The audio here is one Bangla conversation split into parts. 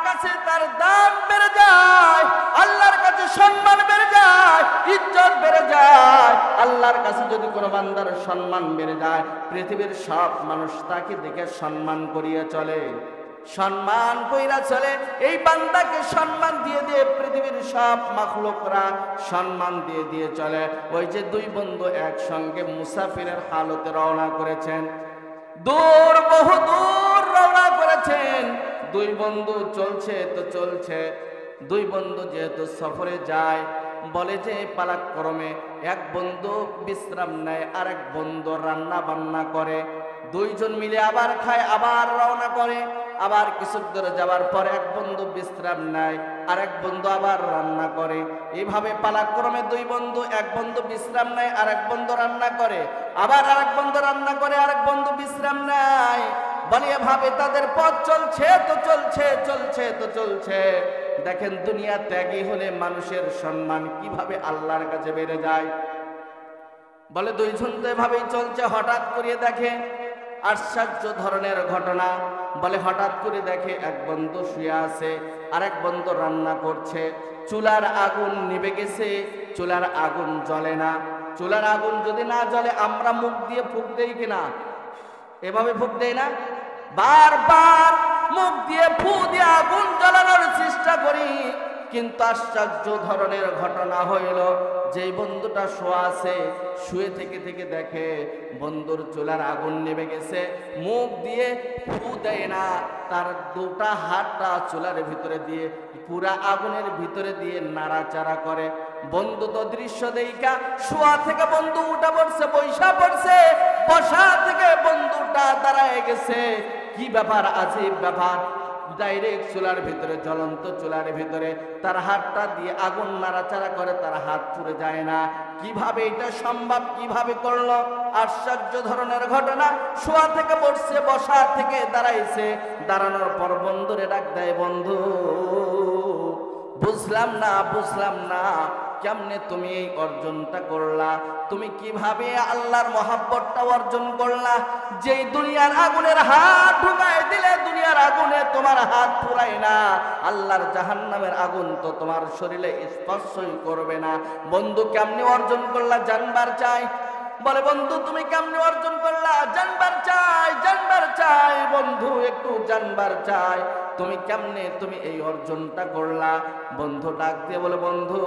কাছে তার দাম বেড়ে যায়, আল্লাহর কাছে সম্মান বেড়ে যায়, ইজ্জত বেড়ে যায়। আল্লাহর কাছে যদি কোনো বান্দার সম্মান বেড়ে যায়, পৃথিবীর সব মানুষ তাকে দেখে সম্মান করিয়ে চলে, সম্মান কইরা চলে। এই বান্দাকে সম্মান দিয়ে দিয়ে পৃথিবীর সব মাখলুকরা সম্মান দিয়ে দিয়ে চলে। ওই যে দুই বন্ধু একসঙ্গে মুসাফিরের হালতে রওনা করেছেন, দূর বহু দূর রওনা করেছেন। দুই বন্ধু চলছে তো চলছে, দুই বন্ধু যেহেতু সফরে যায়, বলে যে পালাক্রমে এক বন্ধু বিশ্রাম নেয়, আরেক বন্ধু রান্না বান্না করে, দুইজন মিলে আবার খায়, আবার রওনা করে। আবার কিছু দূর যাওয়ার পর এক বন্ধু বিশ্রাম নেয়, আরেক বন্ধু আবার রান্না করে। এইভাবে পালাক্রমে দুই বন্ধু, এক বন্ধু বিশ্রাম নেয়, আরেক বন্ধু রান্না করে, আবার আরেক বন্ধু রান্না করে, আরেক বন্ধু বিশ্রাম নেয়। বলে এভাবে তাদের পথ চলছে তো চলছে, চলছে তো চলছে। দেখেন দুনিয়া ত্যাগী হলে মানুষের সম্মান কিভাবে আল্লাহর কাছে বেড়ে যায়। বলে দুইজন তো এভাবেই চলছে, হঠাৎ করে দেখে আশ্চর্য ধরনের ঘটনা। বলে হঠাৎ করে দেখে এক বন্ধু শুয়ে আছে, আরেক বন্ধু রান্না করছে। চুলার আগুন নিভে গেছে, চুলার আগুন জ্বলে না। চুলার আগুন যদি না জ্বলে আমরা মুখ দিয়ে ফুঁক দেই কিনা? এভাবে ফুঁক দেই না? বারবার মুখ দিয়ে ফু দিয়ে আগুন জ্বালানোর চেষ্টা করি, কিন্তু আশ্চর্য ধরনের ঘটনা হইল, যেই বন্ধুটা শোয়া আছে, শুয়ে থেকে থেকে দেখে বন্ধুর চুলার আগুন নেমে গেছে, মুখ দিয়ে ফু দেয় না, তার দুটা হাতটা চুলার ভিতরে দিয়ে পুরা আগুনের ভিতরে দিয়ে নাড়াচাড়া করে। বন্ধু তো দৃশ্য দেইকা শোয়া থেকে বন্ধু উঠা পড়ছে, বৈশা পড়ছে, বসা থেকে বন্ধুটা দাঁড়ায় গেছে। কি ব্যাপার, আজীব ব্যাপার। ডাইরেক্ট চুলার ভিতরে, জ্বলন্ত চুলার ভিতরে তার হাতটা দিয়ে আগুন নাড়াচাড়া করে, তার হাত পুড়ে যায় না। কিভাবে এটা সম্ভব, কিভাবে করলো? আশ্চর্য ধরনের ঘটনা। শোয়া থেকে বসছে, বসা থেকে দাঁড়াইছে, দাঁড়ানোর পর বন্ধুরে ডাক দেয়, বন্ধু বুঝলাম না, বুঝলাম না কেমনে তুমি এই অর্জনটা করলা, তুমি কিভাবে আল্লাহর মহাব্বতটা অর্জন করলা? যেই দুনিয়ার আগুনের হাত ঢুকায় দিলে দুনিয়ার আগুনে তোমার হাত পুরায় না, আল্লাহর জাহান্নামের আগুন তো তোমার শরীরে স্পর্শই করবে না। বন্ধু কেমনে অর্জন করলা? জানবার চাই। বলে বন্ধু তুমি কেমনে অর্জন করলা? জানবার চাই, জানবার চাই বন্ধু, একটু জানবার চাই তুমি কেমনে তুমি এই অর্জনটা করলা। বন্ধু ডাক দিয়ে বলে, বন্ধু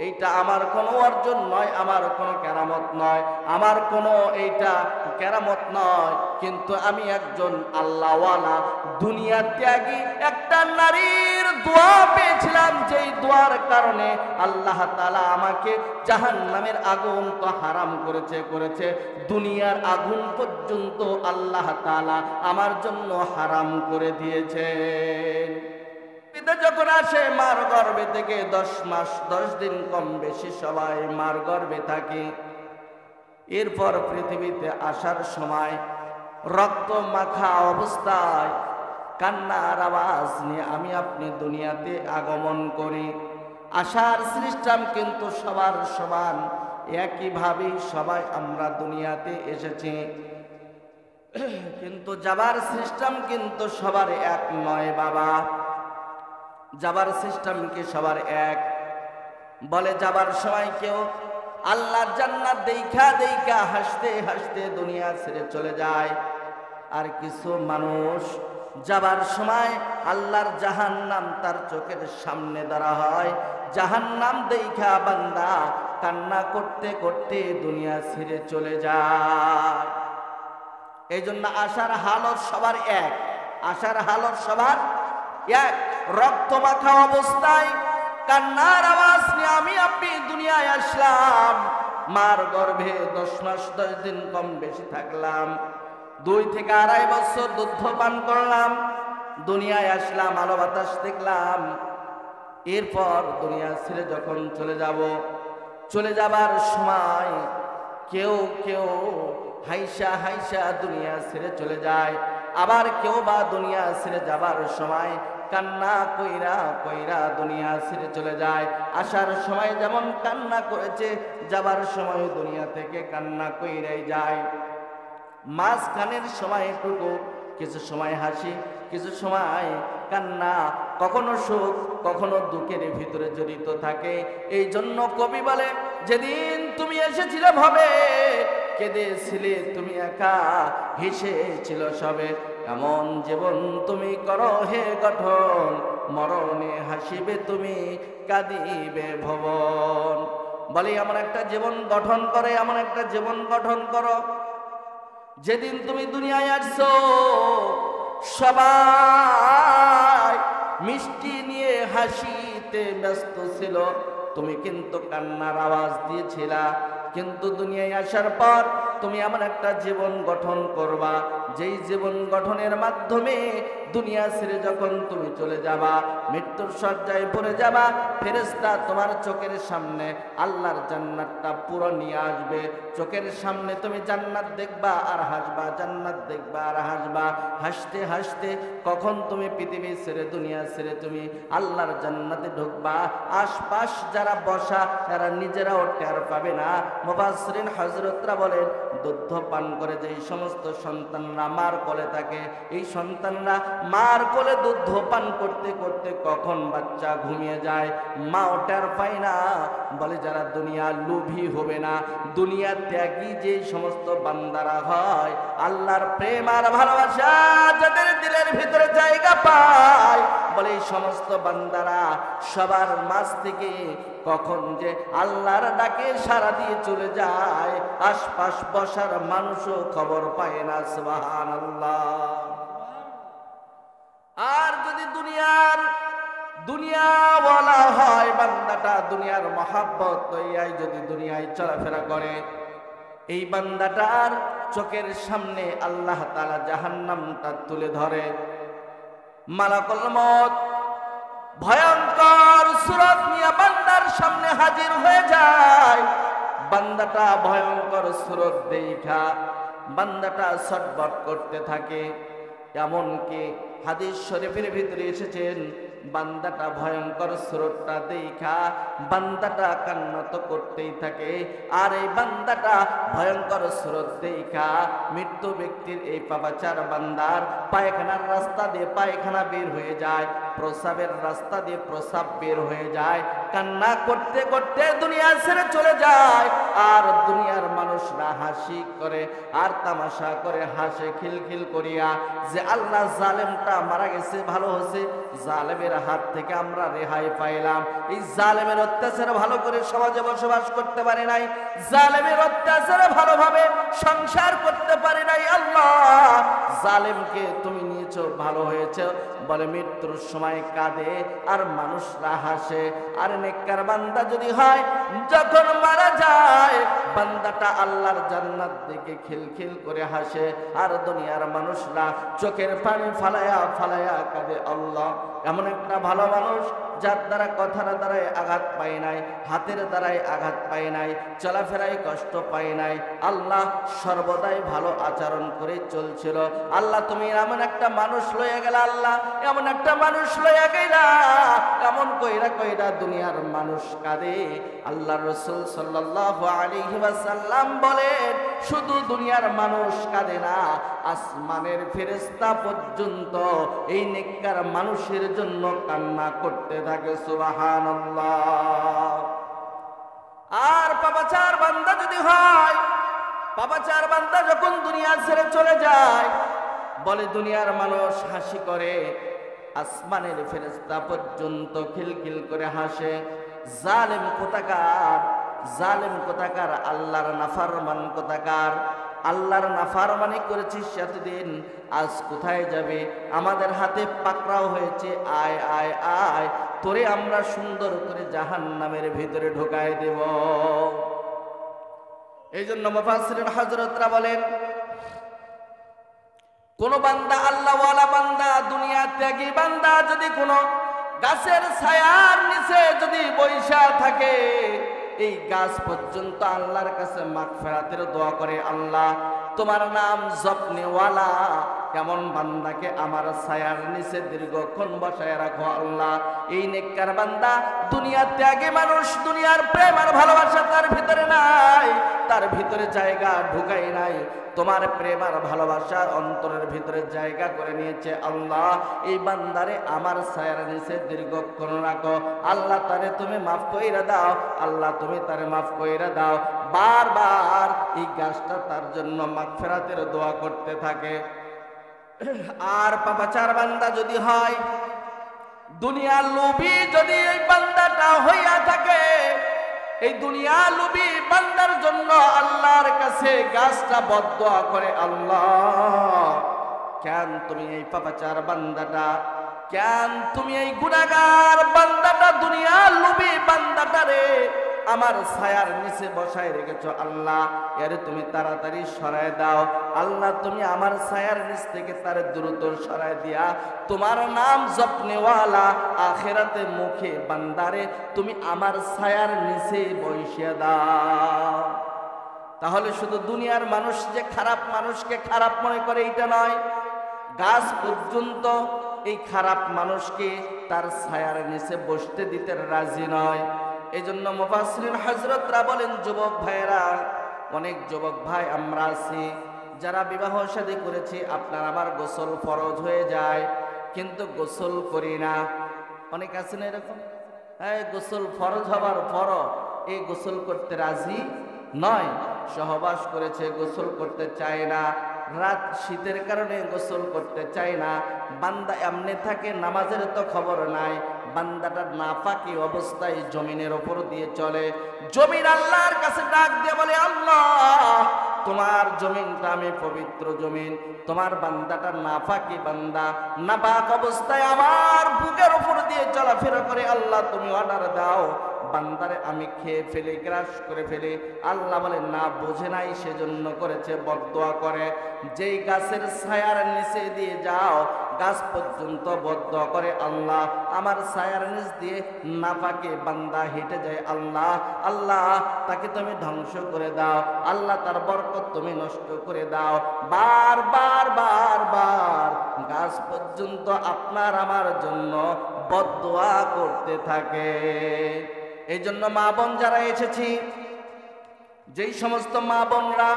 এইটা আমার কোনো অর্জন নয়, আমার কোনো কেরামত নয়, আমার কোনো এইটা কেরামত নয়, কিন্তু আমি একজন আল্লাহওয়ালা দুনিয়া ত্যাগী একটা নারীর দোয়া পেয়েছিলাম, যেই দোয়ার কারণে আল্লাহ তাআলা আমাকে জাহান্নামের আগুন তো হারাম করেছে, দুনিয়ার আগুন পর্যন্ত আল্লাহ তাআলা আমার জন্য হারাম করে দিয়েছেন। যখন আসে মার গর্ভে থেকে 10 মাস 10 দিন কম বেশি সবাই মার গর্ভে থাকি। এরপর পৃথিবীতে আসার সময় রক্ত মাখা অবস্থায় কান্নার আওয়াজ নিয়ে আমি আপনি দুনিয়াতে আগমন করি। আসার সিস্টেম কিন্তু সবার সমান, একইভাবে সবাই আমরা দুনিয়াতে এসেছি, কিন্তু যাবার সিস্টেম কিন্তু সবার এক নয় বাবা। যাবার সিস্টেম কি সবার এক? বলে যাবার সময় কেউ আল্লাহর জান্নাত দেখা দেখা হাসতে হাসতে দুনিয়া ছেড়ে চলে যায়, আর কিছু মানুষ যাবার সময় আল্লাহর জাহান্নাম তার চোখের সামনে দাঁড়া হয়, জাহান্নাম দেখা বান্দা কান্না করতে করতে দুনিয়া ছেড়ে চলে যায়। এই জন্য আসার হালত সবার এক, আসার হালত সবার এক। রক্ত মাখা অবস্থায় কান্নার আওয়াজ নিয়ে আমি আপনি দুনিয়ায় আসলাম, মার গর্ভে 10 মাস 10 দিন কম বেশি থাকলাম, 2 থেকে 2.5 বছর দুধ পান করলাম, দুনিয়ায় আসলাম, আলো বাতাস দেখলাম। এরপর দুনিয়া ছেড়ে যখন চলে যাবার সময় কেউ কেউ হাইসা হাইসা দুনিয়া ছেড়ে চলে যায়, আবার কেউ বা দুনিয়া ছেড়ে যাবার সময় কান্না কইরা কইরা দুনিয়া ছেড়ে চলে যায়। আসার সময় যেমন কান্না করেছে, যাবার সময় দুনিয়া থেকে কান্না কইরাই যায়। মাঝখানের সময়টুকু কিছু সময় হাসি, কিছু সময় কান্না কখনো সুখ কখনো দুঃখের ভিতরে জড়িত থাকে। এই জন্য কবি বলে, যেদিন তুমি এসেছিলে ভবে কেঁদেছিলে তুমি একা, হেসেছিল সবে, এমন জীবন তুমি করো হে গঠন, মরণে হাসিবে তুমি কাঁদিবে ভবন। বলে এমন একটা জীবন গঠন করে, এমন একটা জীবন গঠন করো যেদিন তুমি দুনিয়ায় আসছো সবাই মিষ্টি নিয়ে হাসিতে ব্যস্ত ছিল, তুমি কিন্তু কান্নার আওয়াজ দিয়েছিলা। কিন্তু দুনিয়ায় আসার পর তুমি এমন একটা জীবন গঠন করবা, যেই জীবন গঠনের মাধ্যমে দুনিয়া ছেড়ে যখন তুমি চলে যাবা, মৃত্যুর শয্যায় পড়ে যাবা, ফেরেশতা তোমার চোখের সামনে আল্লাহর জান্নাতটা পুরো নিয়ে আসবে। চোখের সামনে তুমি জান্নাত দেখবা আর হাসবা, জান্নাত দেখবা আর হাসবা। হাসতে হাসতে কখন তুমি পৃথিবী ছেড়ে দুনিয়া ছেড়ে তুমি আল্লাহর জান্নাতে ঢুকবা, আশপাশ যারা বসা তারা নিজেরাও টের পাবে না। মুফাসসিরিন হযরতরা বলেন, দুধ পান করে যেই সমস্ত সন্তানরা মার কোলে থাকে, এই সন্তানরা মার কোলে দুধ পান করতে করতে কখন বাচ্চা ঘুমিয়ে যায় মাও টের পায় না। বলে যারা দুনিয়া লোভী হবে না, দুনিয়া ত্যাগী যে সমস্ত বান্দারা হয়, আল্লাহর প্রেম আর ভালোবাসা যাদের দিলের ভিতরে জায়গা পায়, বলে এই সমস্ত বান্দারা সবার মাঝ থেকে কখন যে আল্লাহর ডাকে সাড়া দিয়ে চলে যায়, আশপাশ বসার মানুষও খবর পায় না। সুবহানাল্লাহ। আর যদি দুনিয়াওয়ালা হয় বান্দাটা, দুনিয়ার মহাব্বত লইয়াই যদি দুনিয়ায় চলাফেরা করে, এই বান্দাটার চোখের সামনে আল্লাহ তাআলা জাহান্নামটা তুলে ধরে। মালাকুল মউত ভয়ঙ্কর সূরত নিয়ে বান্দার সামনে হাজির হয়ে যায়। বান্দাটা ভয়ঙ্কর সূরত দেখা বান্দাটা ছটফট করতে থাকে। এমনকি হাদিস শরীফের ভিতরে এসেছেন, বান্দাটা ভয়ঙ্কর স্রোতটা দেখা বান্দাটা কান্না তো করতেই থাকে। আর এই বান্দাটা ভয়ঙ্কর স্রোত দেখা মৃত্যু ব্যক্তির এই পাপাচার বান্দার পায়খানার রাস্তা দিয়ে পায়খানা বের হয়ে যায়, প্রস্রাবের রাস্তা দিয়ে প্রস্রাব বের হয়ে যায়, কান্না করতে করতে দুনিয়া ছেড়ে চলে যায়। আর দুনিয়ার মানুষরা হাসি করে আর তামাশা করে, হাসে খিলখিল করিয়া যে আল্লাহ জালেমটা মারা গেছে, ভালো হয়েছে, জালেমের হাত থেকে আমরা রেহাই পাইলাম। এই জালেমের অত্যাচারে ভালো করে সমাজে বসবাস করতে পারে নাই, জালেমের অত্যাচারে ভালোভাবে সংসার করতে পারে নাই। আল্লাহ জালেমকে তুমি নিয়েছো, ভালো হয়েছে। বলে মৃত্যুর সময় কাঁদে আর মানুষরা হাসে। আর নেককার বান্দা যদি হয়, যখন মারা যায় বান্দাটা আল্লাহর জান্নাত দেখে খিলখিল করে হাসে। আর দুনিয়ার মানুষরা চোখের পানি ফালায়া ফালায়া কাঁদে। আল্লাহ এমন একটা ভালো মানুষ যার দ্বারা কথার দ্বারাই আঘাত পায় নাই, হাতের দ্বারাই আঘাত পায় নাই, চলাফেরায় কষ্ট পায় নাই, আল্লাহ সর্বদাই ভালো আচরণ করে চলছিল। আল্লাহ তুমি এমন একটা মানুষ লইয়া গেলা, আল্লাহ এমন একটা মানুষ লইয়া গেলা, এমন কইরা কইরা দুনিয়ার মানুষ কাঁদে। আল্লাহ রাসূল সাল্লাল্লাহু আলাইহি ওয়াসাল্লাম বলেন, শুধু দুনিয়ার মানুষ কাঁদে না, আসমানের ফেরেশতা পর্যন্ত এই নেককার মানুষের জন্য কান্না করতে থাকে। সুবহানাল্লাহ। আর পাপাচার বান্দা যদি হয়, পাপাচার বান্দা যখন দুনিয়া ছেড়ে চলে যায়, বলে দুনিয়ার মানুষ হাসি করে, আসমানের ফেরেশতা পর্যন্ত খিলখিল করে হাসে। জালেম কোথাকার, জালেম কোথাকার, আল্লাহর নাফরমান কোথাকার, আল্লাহর নাফরমানি করেছিস এতদিন, আজ কোথায় যাবে? আমাদের হাতে পাকড়াও হয়েছে, আয় আয় আয়, তোরে আমরা সুন্দর করে জাহান্নামের ভিতরে ঢোকায় দেব। এই জন্য মুফাসসিরিন হযরতরা বলেন, কোন বান্দা, আল্লাহওয়ালা বান্দা, দুনিয়া ত্যাগী বান্দা যদি কোনো গাছের ছায়ার নিচে যদি বইসা থাকে, এই গাছ পর্যন্ত আল্লাহর কাছে মাগফিরাতের দোয়া করে, আল্লাহ তোমার নাম জপনেওয়ালা এমন বান্দাকে আমার ছায়ার নিচে দীর্ঘক্ষণ বসায় রাখো আল্লাহ। এই নেককার বান্দা দুনিয়া ত্যাগে মানুষ, দুনিয়ার প্রেম আর ভালোবাসা তার ভিতরে নাই, তার ভিতরে জায়গা ঢুকাই নাই। তোমার প্রেম আর ভালোবাসা অন্তরের ভিতরে জায়গা করে নিয়েছে আল্লাহ। এই বান্দারে আমার ছায়ার নিচে দীর্ঘক্ষণ রাখো আল্লাহ। তারে তুমি মাফ কইরা দাও আল্লাহ, তুমি তারে মাফ কইরা দাও। বারবার এই গাছটা তার জন্য মাগফিরাতের দোয়া করতে থাকে। আর পাপাচার বান্দা যদি হয়, দুনিয়ার লোভী যদি এই বান্দাটা হইয়া থাকে, এই দুনিয়া লোভী বান্দার জন্য আল্লাহর কাছে গাছটা বদদোয়া করে, আল্লাহ কেন তুমি এই পাপাচার বান্দাটা, কেন তুমি এই গুনাহগার বান্দাটা, দুনিয়া লোভী বান্দাটারে আমার ছায়ার নিচে বসায় রেখেছো আল্লাহ, এর তুমি তাড়াতাড়ি সরায় দাও আল্লাহ। তুমি আমার ছায়ার নিচ থেকে তার দ্রুত সরায় দিয়া তোমার নাম জপনেওয়ালা আখিরাতে মুখে বান্দারে তুমি আমার ছায়ার নিচে বসিয়ে দাও। তাহলে শুধু দুনিয়ার মানুষ যে খারাপ মানুষকে খারাপ মনে করে এটা নয়, গাছ পর্যন্ত এই খারাপ মানুষকে তার ছায়ার নিচে বসতে দিতে রাজি নয়। এই জন্য মুফাসসিরিন হযরতরা বলেন, যুবক ভাইয়েরা, অনেক যুবক ভাই আমরা আছি যারা বিবাহ শাদী করেছি, আপনার আমার গোসল ফরজ হয়ে যায় কিন্তু গোসল করি না। অনেক আছে না এরকম, হ্যাঁ গোসল ফরজ হবার পরও এই গোসল করতে রাজি নয়, সহবাস করেছে গোসল করতে চায় না, রাত শীতের কারণে গোসল করতে চায় না। বান্দা এমনি থাকে, নামাজের তো খবর নাই, বান্দাটা নাফাকি অবস্থায় জমিনের ওপর দিয়ে চলে। জমিন আল্লাহর কাছে ডাক দিয়ে বলে, আল্লাহ তোমার জমিনটা আমি পবিত্র জমিন, তোমার বান্দাটা নাফাকি বান্দা, নাপাক অবস্থায় আমার বুকের উপর দিয়ে চলাফেরা করে, আল্লাহ তুমি অর্ডার দাও বান্দারে আমি খেয়ে ফেলি, গ্রাস করে ফেলি। আল্লাহ বলে না, বোঝে নাই সেজন্য করেছে, বদদোয়া করে। যেই গাছের ছায়ার নিচে দিয়ে যাও, গাছ পর্যন্ত বদদোয়া করে, আল্লাহ আমার ছায়ার নিচ দিয়ে নাপাকে বান্দা হেঁটে যায়, আল্লাহ আল্লাহ তাকে তুমি ধ্বংস করে দাও, আল্লাহ তার বরকত তুমি নষ্ট করে দাও। বারবার বারবার গাছ পর্যন্ত আপনার আমার জন্য বদদোয়া করতে থাকে। এই জন্য মা বোন যারা এসেছি, যেই সমস্ত মা বোনরা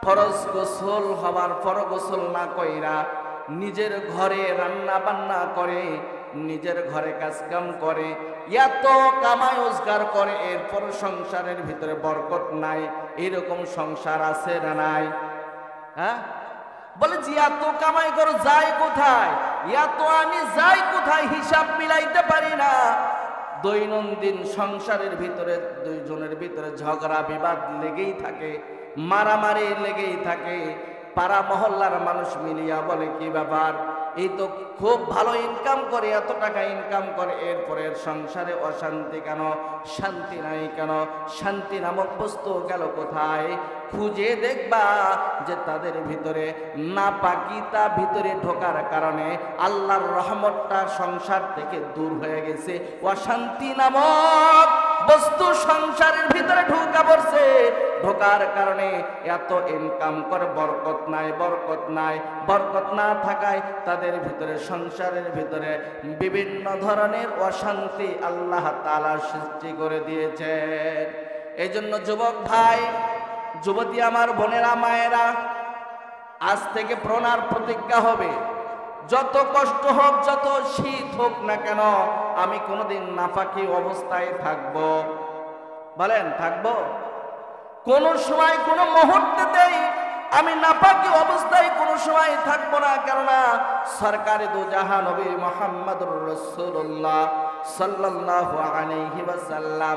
ফরজ গোসল হবার পর গোসল না কইরা নিজের ঘরে রান্না বান্না করে, নিজের ঘরে কাজকাম করে, এত কামাই রোজগার করে, এরপর সংসারের ভিতরে বরকত নাই, এরকম সংসার আছে না নাই? হ্যাঁ বলে যে এত কামাই করো যায় কোথায়, এত আমি যাই কোথায়, হিসাব মিলাইতে পারি না। দৈনন্দিন সংসারের ভিতরে দুইজনের ভিতরে ঝগড়া বিবাদ লেগেই থাকে, মারামারি লেগেই থাকে। পাড়া মহল্লার মানুষ মিলিয়া বলে কি ব্যাপার, এই তো খুব ভালো ইনকাম করে, এত টাকা ইনকাম করে, এরপরে সংসারে অশান্তি কেন, শান্তি নাই কেন, শান্তি নামক বস্তু গেল কোথায়? খুঁজে দেখবা যে তাদের ভিতরে নাপাকিতা ভিতরে ঢোকার কারণে আল্লাহর রহমতটা সংসার থেকে দূর হয়ে গেছে। অশান্তি নামক বস্তু সংসারের ভিতরে ঢোকা পড়ছে, ঢোকার কারণে এত ইনকাম করে বরকত নাই, বরকত নাই, বরকত না থাকায় তাদের ভিতরে সংসারের ভিতরে বিভিন্ন ধরনের অশান্তি আল্লাহ তাআলা সৃষ্টি করে দিয়েছেন। এই জন্য যুবক ভাই, যুবতী আমার বোনেরা, মায়েরা, আজ থেকে প্রণার প্রতিজ্ঞা হবে, যত কষ্ট হোক, যত শীত হোক না কেন, আমি কোনোদিন নাফাকি অবস্থায় থাকবো। বলেন থাকবো? কোন সময় কোন মুহূর্তেতেই আমি নাপাকি অবস্থায় কোনো সময় থাকবো না। কেননা সরকারে দু জাহান নবী মুহাম্মদুর রাসূলুল্লাহ সাল্লাল্লাহু আলাইহি ওয়াসাল্লাম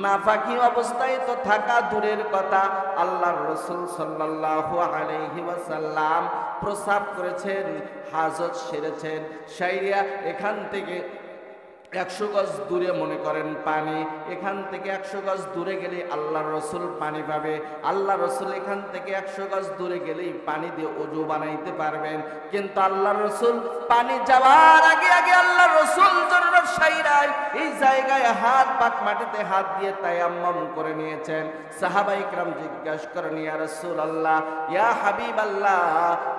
নাপাকি অবস্থায় তো থাকা দূরের কথা, আল্লাহর রাসূল সাল্লাল্লাহু আলাইহি ওয়াসাল্লাম প্রসাব করেছেন, হাজত সেরেছেন, সাইরিয়া এখান থেকে 100 গজ দূরে মনে করেন পানি, এখান থেকে 100 গজ দূরে গেলে আল্লাহর রসুল পানি পাবে। আল্লাহ রসুল এখান থেকে 100 গজ দূরে গেলেই পানি দিয়ে ওযু বানাইতে পারবেন। কিন্তু আল্লাহর রসুল পানি যাওয়ার আগে আগে আল্লাহর রসুল জরুরত ব্যবসায়ীরাই এই জায়গায় হাত পাক মাটিতে হাত দিয়ে তায়াম্মুম করে নিয়েছেন। সাহাবায়ে কেরাম জিজ্ঞাসা করেন, ইয়া রাসূলুল্লাহ, ইয়া হাবিবাল্লাহ,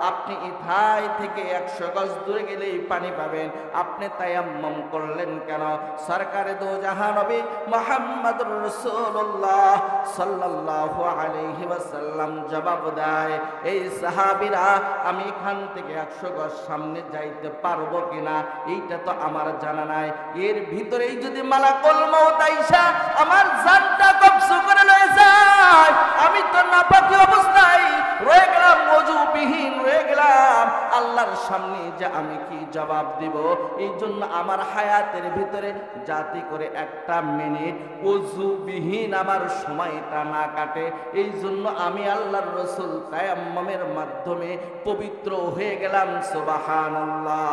আপনি ইথাই থেকে 100 গজ দূরে গেলেই পানি পাবেন, আপনি তায়াম্মুম করলেন কেন? সরকারে দো জাহান নবী মুহাম্মদুর রাসূলুল্লাহ সাল্লাল্লাহু আলাইহি ওয়াসাল্লাম জবাব দেয়, এই সাহাবীরা আমি এখান থেকে 100 গজ সামনে যাইতে পারবো কিনা এইটা তো আমার জানা নাই। এর ভিতরেই যদি মালাকুল মউত আইসা আমার জানটা কবজ করে লয়ে যায়, আমি তো নাপাকি অবস্থায় রয়ে গেলাম, ওযুবিহীন রয়ে গেলাম, আল্লাহর সামনে যে আমি কি জবাব দিব? এই জন্য আমার হায়াতের ভিতরে যাতে করে একটা মিনিট ওযুবিহীন আমার সময়টা না কাটে, এই জন্য আমি আল্লাহর রাসূল তায়াম্মুমের মাধ্যমে পবিত্র হয়ে গেলাম। সুবহানাল্লাহ।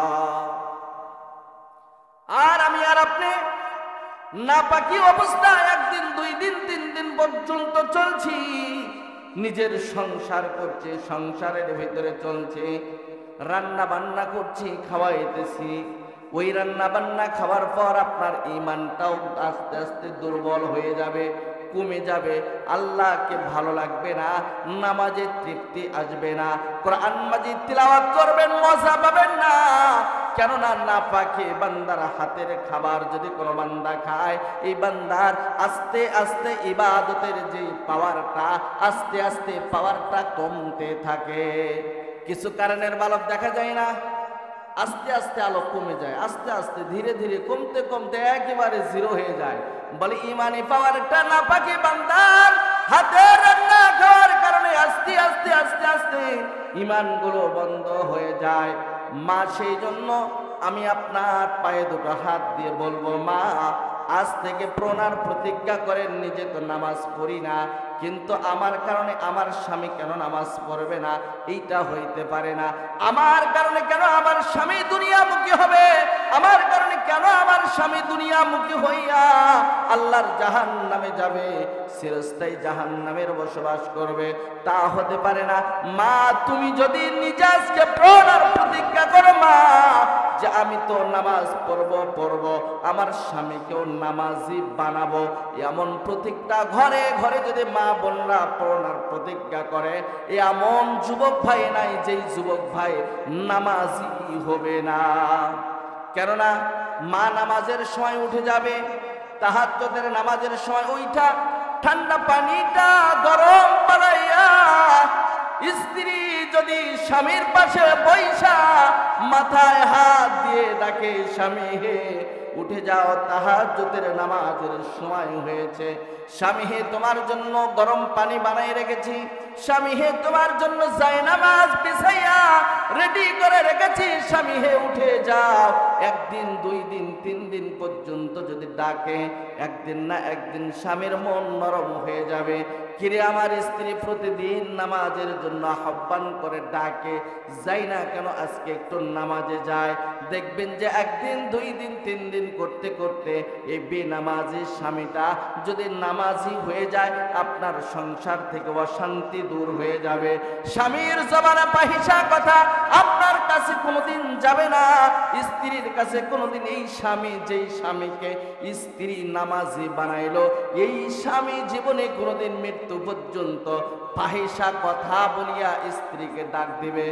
আর আমি আর আপনি নাপাকি অবস্থায় একদিন, 2 দিন, 3 দিন পর্যন্ত চলছি, নিজের সংসার করছে, সংসারের ভিতরে চলছে, রান্না বান্না করছি, খাওয়াইতেছি। ওই রান্না বান্না খাওয়ার পর আপনার ঈমানটাও আস্তে আস্তে দুর্বল হয়ে যাবে, কমে যাবে, আল্লাহকে ভালো লাগবে না, নামাজে তৃপ্তি আসবে না, কোরআন মাজিদ তিলাওয়াত করবেন, মজা পাবেন না। কেননা নাপাকি বান্দার হাতের খাবার যদি কোনো বান্দা খায়, এই বান্দার আস্তে আস্তে ইবাদতের যে পাওয়ারটা, আস্তে আস্তে পাওয়ারটা কমতে থাকে। কিছু কারণের বালক দেখা যায় না, আস্তে আস্তে আলো কমে যায়, আস্তে আস্তে ধীরে ধীরে কমতে কমতে একেবারে জিরো হয়ে যায়। বলে ইমানি পাওয়ারটা নাপাকি বান্দার হাতের রান্না খাওয়ার কারণে আস্তে আস্তে আস্তে আস্তে ইমানগুলো বন্ধ হয়ে যায়। মা, সেই জন্য আমি আপনার পায়ে দুটো হাত দিয়ে বলবো, মা, আজ থেকে প্রণার প্রতিজ্ঞা করেন, নিজে তো নামাজ পড়ি না, কিন্তু আমার কারণে আমার স্বামী কেন নামাজ পড়বে না? এইটা হইতে পারে না। আমার কারণে কেন আমার স্বামী দুনিয়ামুখী হবে? আমার কারণে কেন আমার স্বামী দুনিয়ামুখী হইয়া আল্লাহর জাহান্নামে যাবে, চিরস্থায়ী জাহান্নামের বসবাস করবে? তা হতে পারে না। মা, তুমি যদি নিজে আজকে প্রণার প্রতিজ্ঞা করো, মা, যে আমি তো নামাজ পড়ব, আমার স্বামীকেও নামাজি বানাবো, এমন প্রতিজ্ঞা ঘরে ঘরে যদি মা বোনরা প্রণার প্রতিজ্ঞা করে, এমন যুবক ভাই নাই যেই যুবক ভাই নামাজি হবে না। কেননা মা নামাজের সময় উঠে যাবে, তাহাজ্জুদের নামাজের সময় ওইটা ঠান্ডা পানিটা গরম বানাইয়া, স্ত্রী যদি স্বামীর পাশে বৈশা মাথায় হাত দিয়ে ডাকে, স্বামী হে উঠে যাও, তাহাজ্জুদের নামাজের সময় হয়েছে, স্বামী হে তোমার জন্য গরম পানি বানাই রেখেছি, স্বামী হে তোমার জন্য জায়নামাজ বিছাইয়া রেডি করে রেখেছি, স্বামী হে উঠে যাও। 1 দিন, 2 দিন, 3 দিন পর্যন্ত যদি ডাকে, একদিন না একদিন স্বামীর মন নরম হয়ে যাবে। কিরে, আমার স্ত্রী প্রতিদিন নামাজের জন্য আহ্বান করে ডাকে, যাই না কেন আজকে একটু নামাজে যায়? দেখবেন যে 1 দিন, 2 দিন, 3 দিন করতে করতে এই বেনামাজি স্বামীটা যদি নামাজি হয়ে যায়, আপনার সংসার থেকে অশান্তি দূর হয়ে যাবে। স্বামীর জবানে ফাহিশা কথা আপনার কাছে কোনোদিন যাবে না, স্ত্রীর কাছে কোনোদিন। এই স্বামী যেই স্বামীকে স্ত্রী নামাজি বানাইলো, এই স্বামী জীবনে কোনোদিন মৃত্যু পর্যন্ত ফাহিশা কথা বলিয়া স্ত্রীকে ডাক দিবে?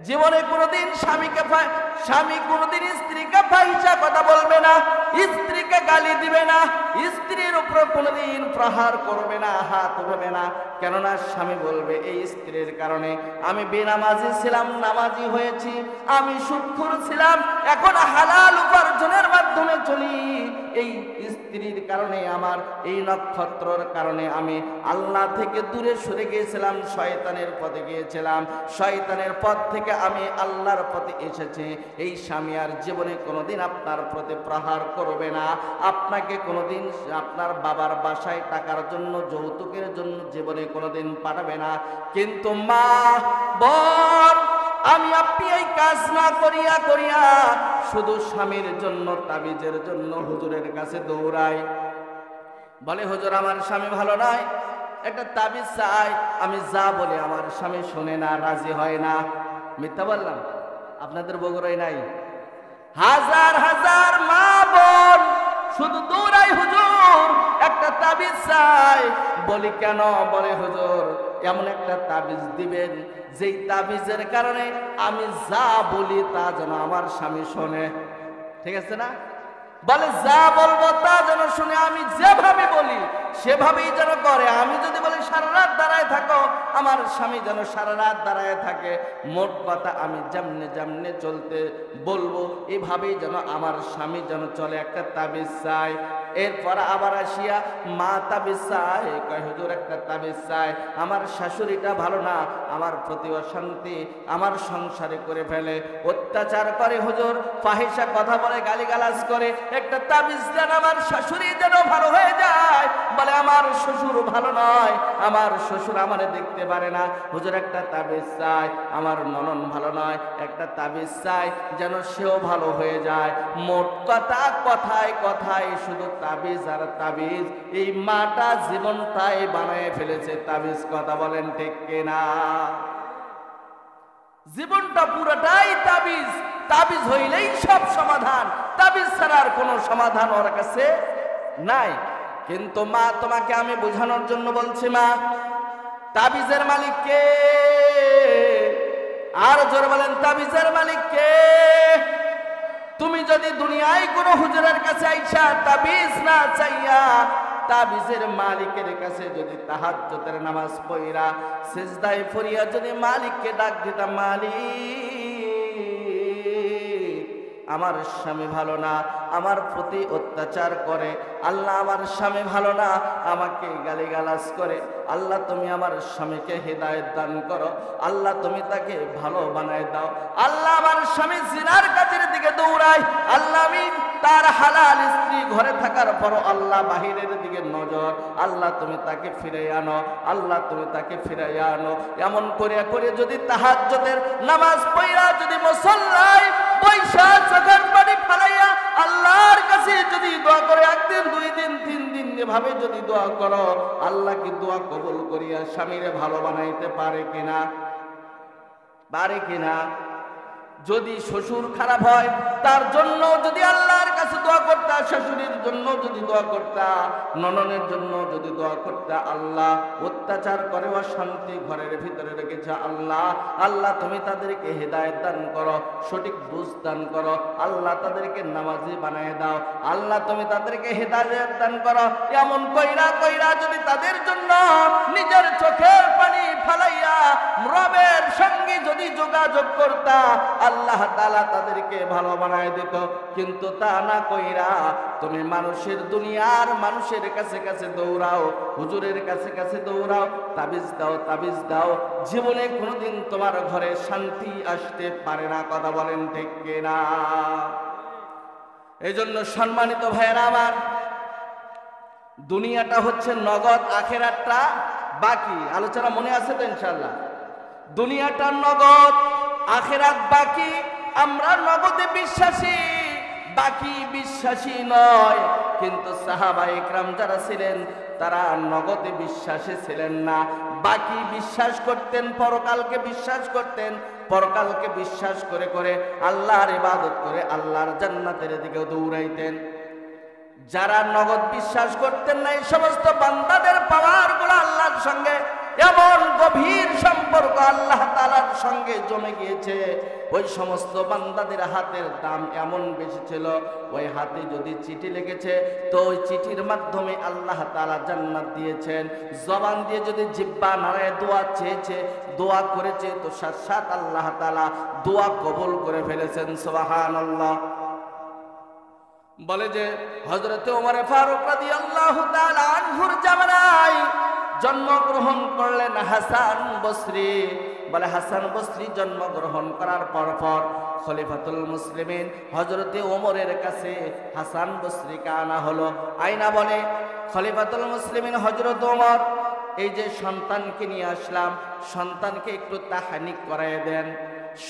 জীবনে কোনোদিন স্বামী কোনোদিন স্ত্রীকে ফাহিশা কথা বলবে না, স্ত্রীকে গালি দিবে না, স্ত্রীর উপর কোনোদিন প্রহার করবে না, হাত উঠাবে না। কেননা স্বামী বলবে, এই স্ত্রীর কারণে আমি বেনামাজি ছিলাম, নামাজি হয়েছি, আমি সুদখোর ছিলাম, এখন হালাল উপার্জনের মাধ্যমে চলি। এই স্ত্রীর কারণে, আমার এই নক্ষত্রর কারণে আমি আল্লাহ থেকে দূরে সরে গিয়েছিলাম, শয়তানের পথে গিয়েছিলাম, শয়তানের পথ থেকে আমি আল্লাহর পথে এসেছি। এই স্বামী আর জীবনে কোনোদিন আপনার প্রতি প্রহার করবে না, আপনাকে কোনোদিন আপনার বাবার বাসায় টাকার জন্য, যৌতুকের জন্য জীবনে কোনোদিন পাঠাবে না। কিন্তু মা, বোন, আমি আপনি এই কাজ না করিয়া শুধু স্বামীর জন্য, তাবিজের জন্য হুজুরের কাছে দৌড়াই। বলে, হুজুর আমার স্বামী ভালো নয়, একটা তাবিজ চাই। আমি যা বলে আমার স্বামী শোনে না, রাজি হয় না। মিথ্যা বললাম? আপনাদের বগুড়ায় নাই? হাজার হাজার মা বোন শুধু দৌড়াই হুজুর একটা তাবিজ চাই। বলি কেন? বলে হুজুর এমন একটা তাবিজ দিবেন যেই তাবিজের কারণে আমি যা বলি তা যেন আমার স্বামী শোনে। ঠিক আছে না? বলে যা বলবো তা যেন শুনে, আমি যেভাবে বলি সেভাবেই যেন করে। আমি যদি বলি সারা রাত দাঁড়ায় থাকো, আমার স্বামী যেন সারা রাত দাঁড়ায় থাকে। মোট কথা আমি যেমনে যেমনে চলতে বলবো এভাবেই যেন আমার স্বামী যেন চলে। একটা তাবিজ চাই। এরপর আবার আসিয়া মা তাবিজ চাই, কয় হুজুর একটা তাবিজ চাই, আমার শাশুড়িটা ভালো না, আমার প্রতি অশান্তি, আমার সংসারে করে ফেলে, অত্যাচার করে হুজুর, ফাহিশা কথা বলে, গালিগালাজ করে, একটা তাবিজ দেন আমার শাশুড়ি যেন ভালো হয়ে যায়। বলে আমার শ্বশুর ভালো নয়, আমার শ্বশুর আমারে দেখতে পারে না, হুজুর একটা তাবিজ চাই। আমার ননদ ভালো নয়, একটা তাবিজ চাই যেন সেও ভালো হয়ে যায়। মোট কথা কথায় কথায় শুধু তাবিজ আর তাবিজ। এই মাটা জীবনটাই বানায় ফেলেছে তাবিজ। কথা বলেন ঠিক কিনা? জীবনটা পুরোটাই তাবিজ। তাবিজ হইলেই সব সমাধান, তাবিজ ছাড়ার কোনো সমাধান ওর কাছে নাই। কিন্তু মা তোমাকে আমি বোঝানোর জন্য বলছি, মা তাবিজের মালিক কে? আর জোরে বলেন তাবিজের মালিক কে? তুমি যদি দুনিয়ায় কোনো হুজুরের কাছে আইসা তাবিজ না চাইয়া তাবিজের মালিকের কাছে যদি তাহাজ্জুদের নামাজ পড়া সিজদায় পড়িয়া যদি মালিককে ডাক দিতা, মালিক আমার স্বামী ভালো না, আমার প্রতি অত্যাচার করে, আল্লাহ আমার স্বামী ভালো না, আমাকে গালিগালাজ করে, আল্লাহ তুমি আমার স্বামীকে হেদায়েত দান করো, আল্লাহ তুমি তাকে ভালো বানায় দাও, আল্লাহ আমার স্বামী জিনার কাজের দিকে দৌড়ায়, আল্লাহ আমি তার হালাল স্ত্রী ঘরে থাকার পরও আল্লাহ বাহিরের দিকে নজর, আল্লাহ তুমি তাকে ফিরে আনো, আল্লাহ তুমি তাকে ফিরে আনো। এমন করে করে যদি তাহাজ্জুদের নামাজ পড়া যদি মুসল্লায় পয়সা চোখের পানি ফেলাইয়া আল্লাহর কাছে যদি দোয়া করে, একদিন দুই দিন তিন দিন এভাবে যদি দোয়া করো, আল্লাহ কি দোয়া কবুল করিয়া স্বামীরে ভালো বানাইতে পারে কিনা? পারে কিনা? যদি শ্বশুর খারাপ হয় তার জন্য যদি আল্লাহর কাছে দোয়া করতা, শাশুড়ির জন্য যদি দোয়া করতা, নননের জন্য যদি দোয়া করতা, আল্লাহ অত্যাচার করে অশান্তি ঘরের ভিতরে রেখেছে, আল্লাহ আল্লাহ তুমি তাদেরকে হেদায়েত দান করো, সঠিক বুঝ দান করো, আল্লাহ তাদেরকে নামাজি বানায় দাও, আল্লাহ তুমি তাদেরকে হেদায়েত দান করো। এমন কইরা কইরা যদি তাদের জন্য নিজের চোখের পানি ফেলাইয়া রবের সঙ্গে যদি যোগাযোগ করতা, আল্লাহ তাআলা তাদেরকে ভালো বানায় দিত। কিন্তু তা না কইরা তুমি মানুষের দুনিয়ার মানুষের কাছে কাছে দৌড়াও, হুজুরের কাছে কাছে দৌড়াও, তাবিজ দাও তাবিজ দাও, জীবনে কোনোদিন তোমার ঘরে শান্তি আসতে পারে না। কথা বলেন ঠিক কিনা? এই জন্য সম্মানিত ভাইয়েরা আমার, দুনিয়াটা হচ্ছে নগদ, আখেরাতটা বাকি। আলোচনা মনে আছে তো ইনশাআল্লাহ? দুনিয়াটা নগদ, আখেরাত বাকি। আমরা নগদে বিশ্বাসী, বাকি বিশ্বাসী নয়। কিন্তু সাহাবায়ে কেরাম যারা ছিলেন তারা নগদে বিশ্বাসী ছিলেন না, বাকি বিশ্বাস করতেন, পরকালকে বিশ্বাস করতেন। পরকালকে বিশ্বাস করে করে আল্লাহর ইবাদত করে আল্লাহর জান্নাতের দিকে দৌড়াইতেন। যারা নগদ বিশ্বাস করতেন না, এই সমস্ত বান্দাদের পাওয়ারগুলো আল্লাহর সঙ্গে এমন গভীর সম্পর্ক আল্লাহ তাআলার সঙ্গে জমে গিয়েছে, ওই সমস্ত বান্দাদের হাতের দাম এমন বেশি ছিল, ওই হাতে যদি চিঠি লিখেছে তো ওই চিঠির মাধ্যমে আল্লাহ তাআলা জান্নাত দিয়েছেন। জবান দিয়ে যদি জিহ্বা নাড়ায় দোয়া চেয়েছে, দোয়া করেছে, তো সাথে সাথে আল্লাহ তাআলা দোয়া কবুল করে ফেলেছেন। সুবহানাল্লাহ। বলে যে হযরতে ওমর ফারুক রাদিয়াল্লাহু তাআলা আনহুর জামানায় জন্মগ্রহণ করলেন হাসান বসরি। বলে হাসান বসরি জন্মগ্রহণ করার পর খলিফাতুল মুসলিমিন হযরতে ওমরের কাছে হাসান বসরিকে আনা হলো। আয়না বলে খলিফাতুল মুসলিমিন হযরত ওমর, এই যে সন্তানকে নিয়ে আসলাম, সন্তানকে একটু তাহানিক করায় দেন।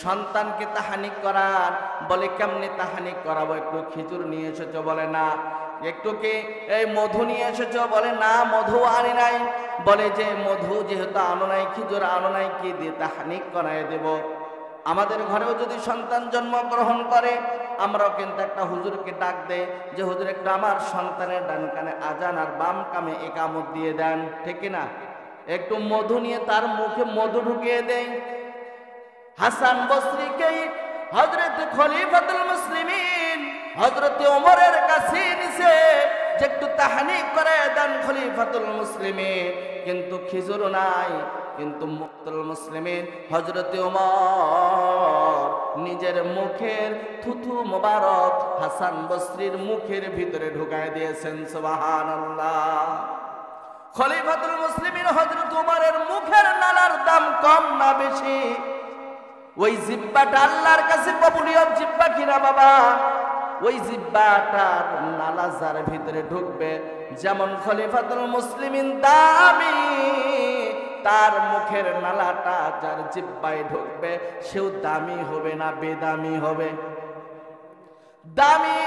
সন্তানকে তাহানিক করান। বলে কেমনে তাহানিক করাবো? একটু খিজুর নিয়ে এসেছো? বলে না। একটু কি এই মধু নিয়ে এসেছো? বলে না, মধু আনি নাই। বলে যে মধু যেহেতু আনো নাই, খিজুর আনো নাই, কি দিয়ে তাহানিক করায় দেব? আমাদের ঘরেও যদি সন্তান জন্মগ্রহণ করে, আমরাও কিন্তু একটা হুজুরকে ডাক দেই যে হুজুর একটু আমার সন্তানের ডান কানে আজান আর বাম কানে ইকামত দিয়ে দেন, ঠিক কিনা? একটু মধু নিয়ে তার মুখে মধু ঢুকিয়ে দেই। হাসান বসরিকে হযরত খলিফাতুল মুসলিমিন হযরত ওমরের কাছে নিছে যে একটু তাহনিক করে দেন খলিফাতুল মুসলিমিন, কিন্তু খিজুর নাই। কিন্তু মুফতুল মুসলিমিন হযরত ওমর নিজের মুখের থুথু মোবারক হাসান বসরির মুখের ভিতরে ঢুকায় দিয়েছেন। সুবহানাল্লাহ। খলিফাতুল মুসলিমিন হযরত ওমরের মুখের নালার দাম কম না বেশি? ওই জিব্বাটা আল্লাহর কাছে কবুলিয়ত জিব্বা কিনা বাবা? ওই জিব্বাটার নালা যার ভিতরে ঢুকবে, যেমন খলিফাতুল মুসলিমিন দামি, তার মুখের নালাটা যার জিব্বায় ঢুকবে সেও দামি হবে না বেদামি হবে? দামি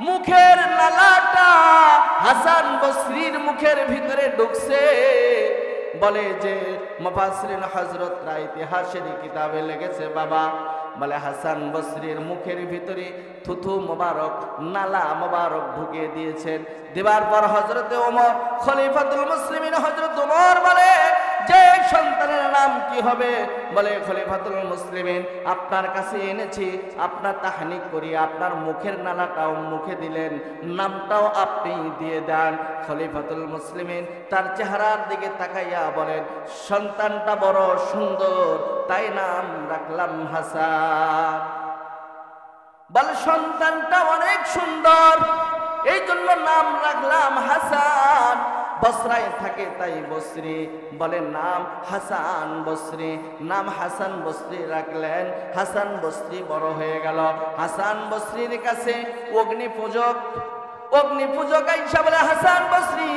মুখের নালাটা হাসান বসরির মুখের ভিতরে ঢুকছে। বলে যে মুফাসসিরিন হযরতরা ইতিহাসের কিতাবে লেগেছে বাবা, বলে হাসান বসরির মুখের ভিতরে থুথু মোবারক নালা মোবারক ঢুকিয়ে দিয়েছেন। দেবার পর হযরত ওমর খলিফাতুল মুসলিমিন হযরত ওমর বলে যে সন্তানের নাম কি হবে? বলে খলিফাতুল মুসলিমিন আপনার কাছে এনেছি, আপনার তাহনিক করি, আপনার মুখের নালাটাও মুখে দিলেন, নামটাও আপনি দিয়ে দেন। খলিফাতুল মুসলিমিন তার চেহারার দিকে তাকাইয়া বলেন সন্তানটা বড় সুন্দর, তাই নাম রাখলাম হাসান। বলে সন্তানটা অনেক সুন্দর, এই জন্য নাম রাখলাম হাসান। বসরায় থাকে তাই বসরি, বলে নাম হাসান বসরি, নাম হাসান বসরি রাখলেন। হাসান বসরি বড় হয়ে গেল। হাসান বসরির কাছে অগ্নি পূজক আইসা বলে হাসান বসরি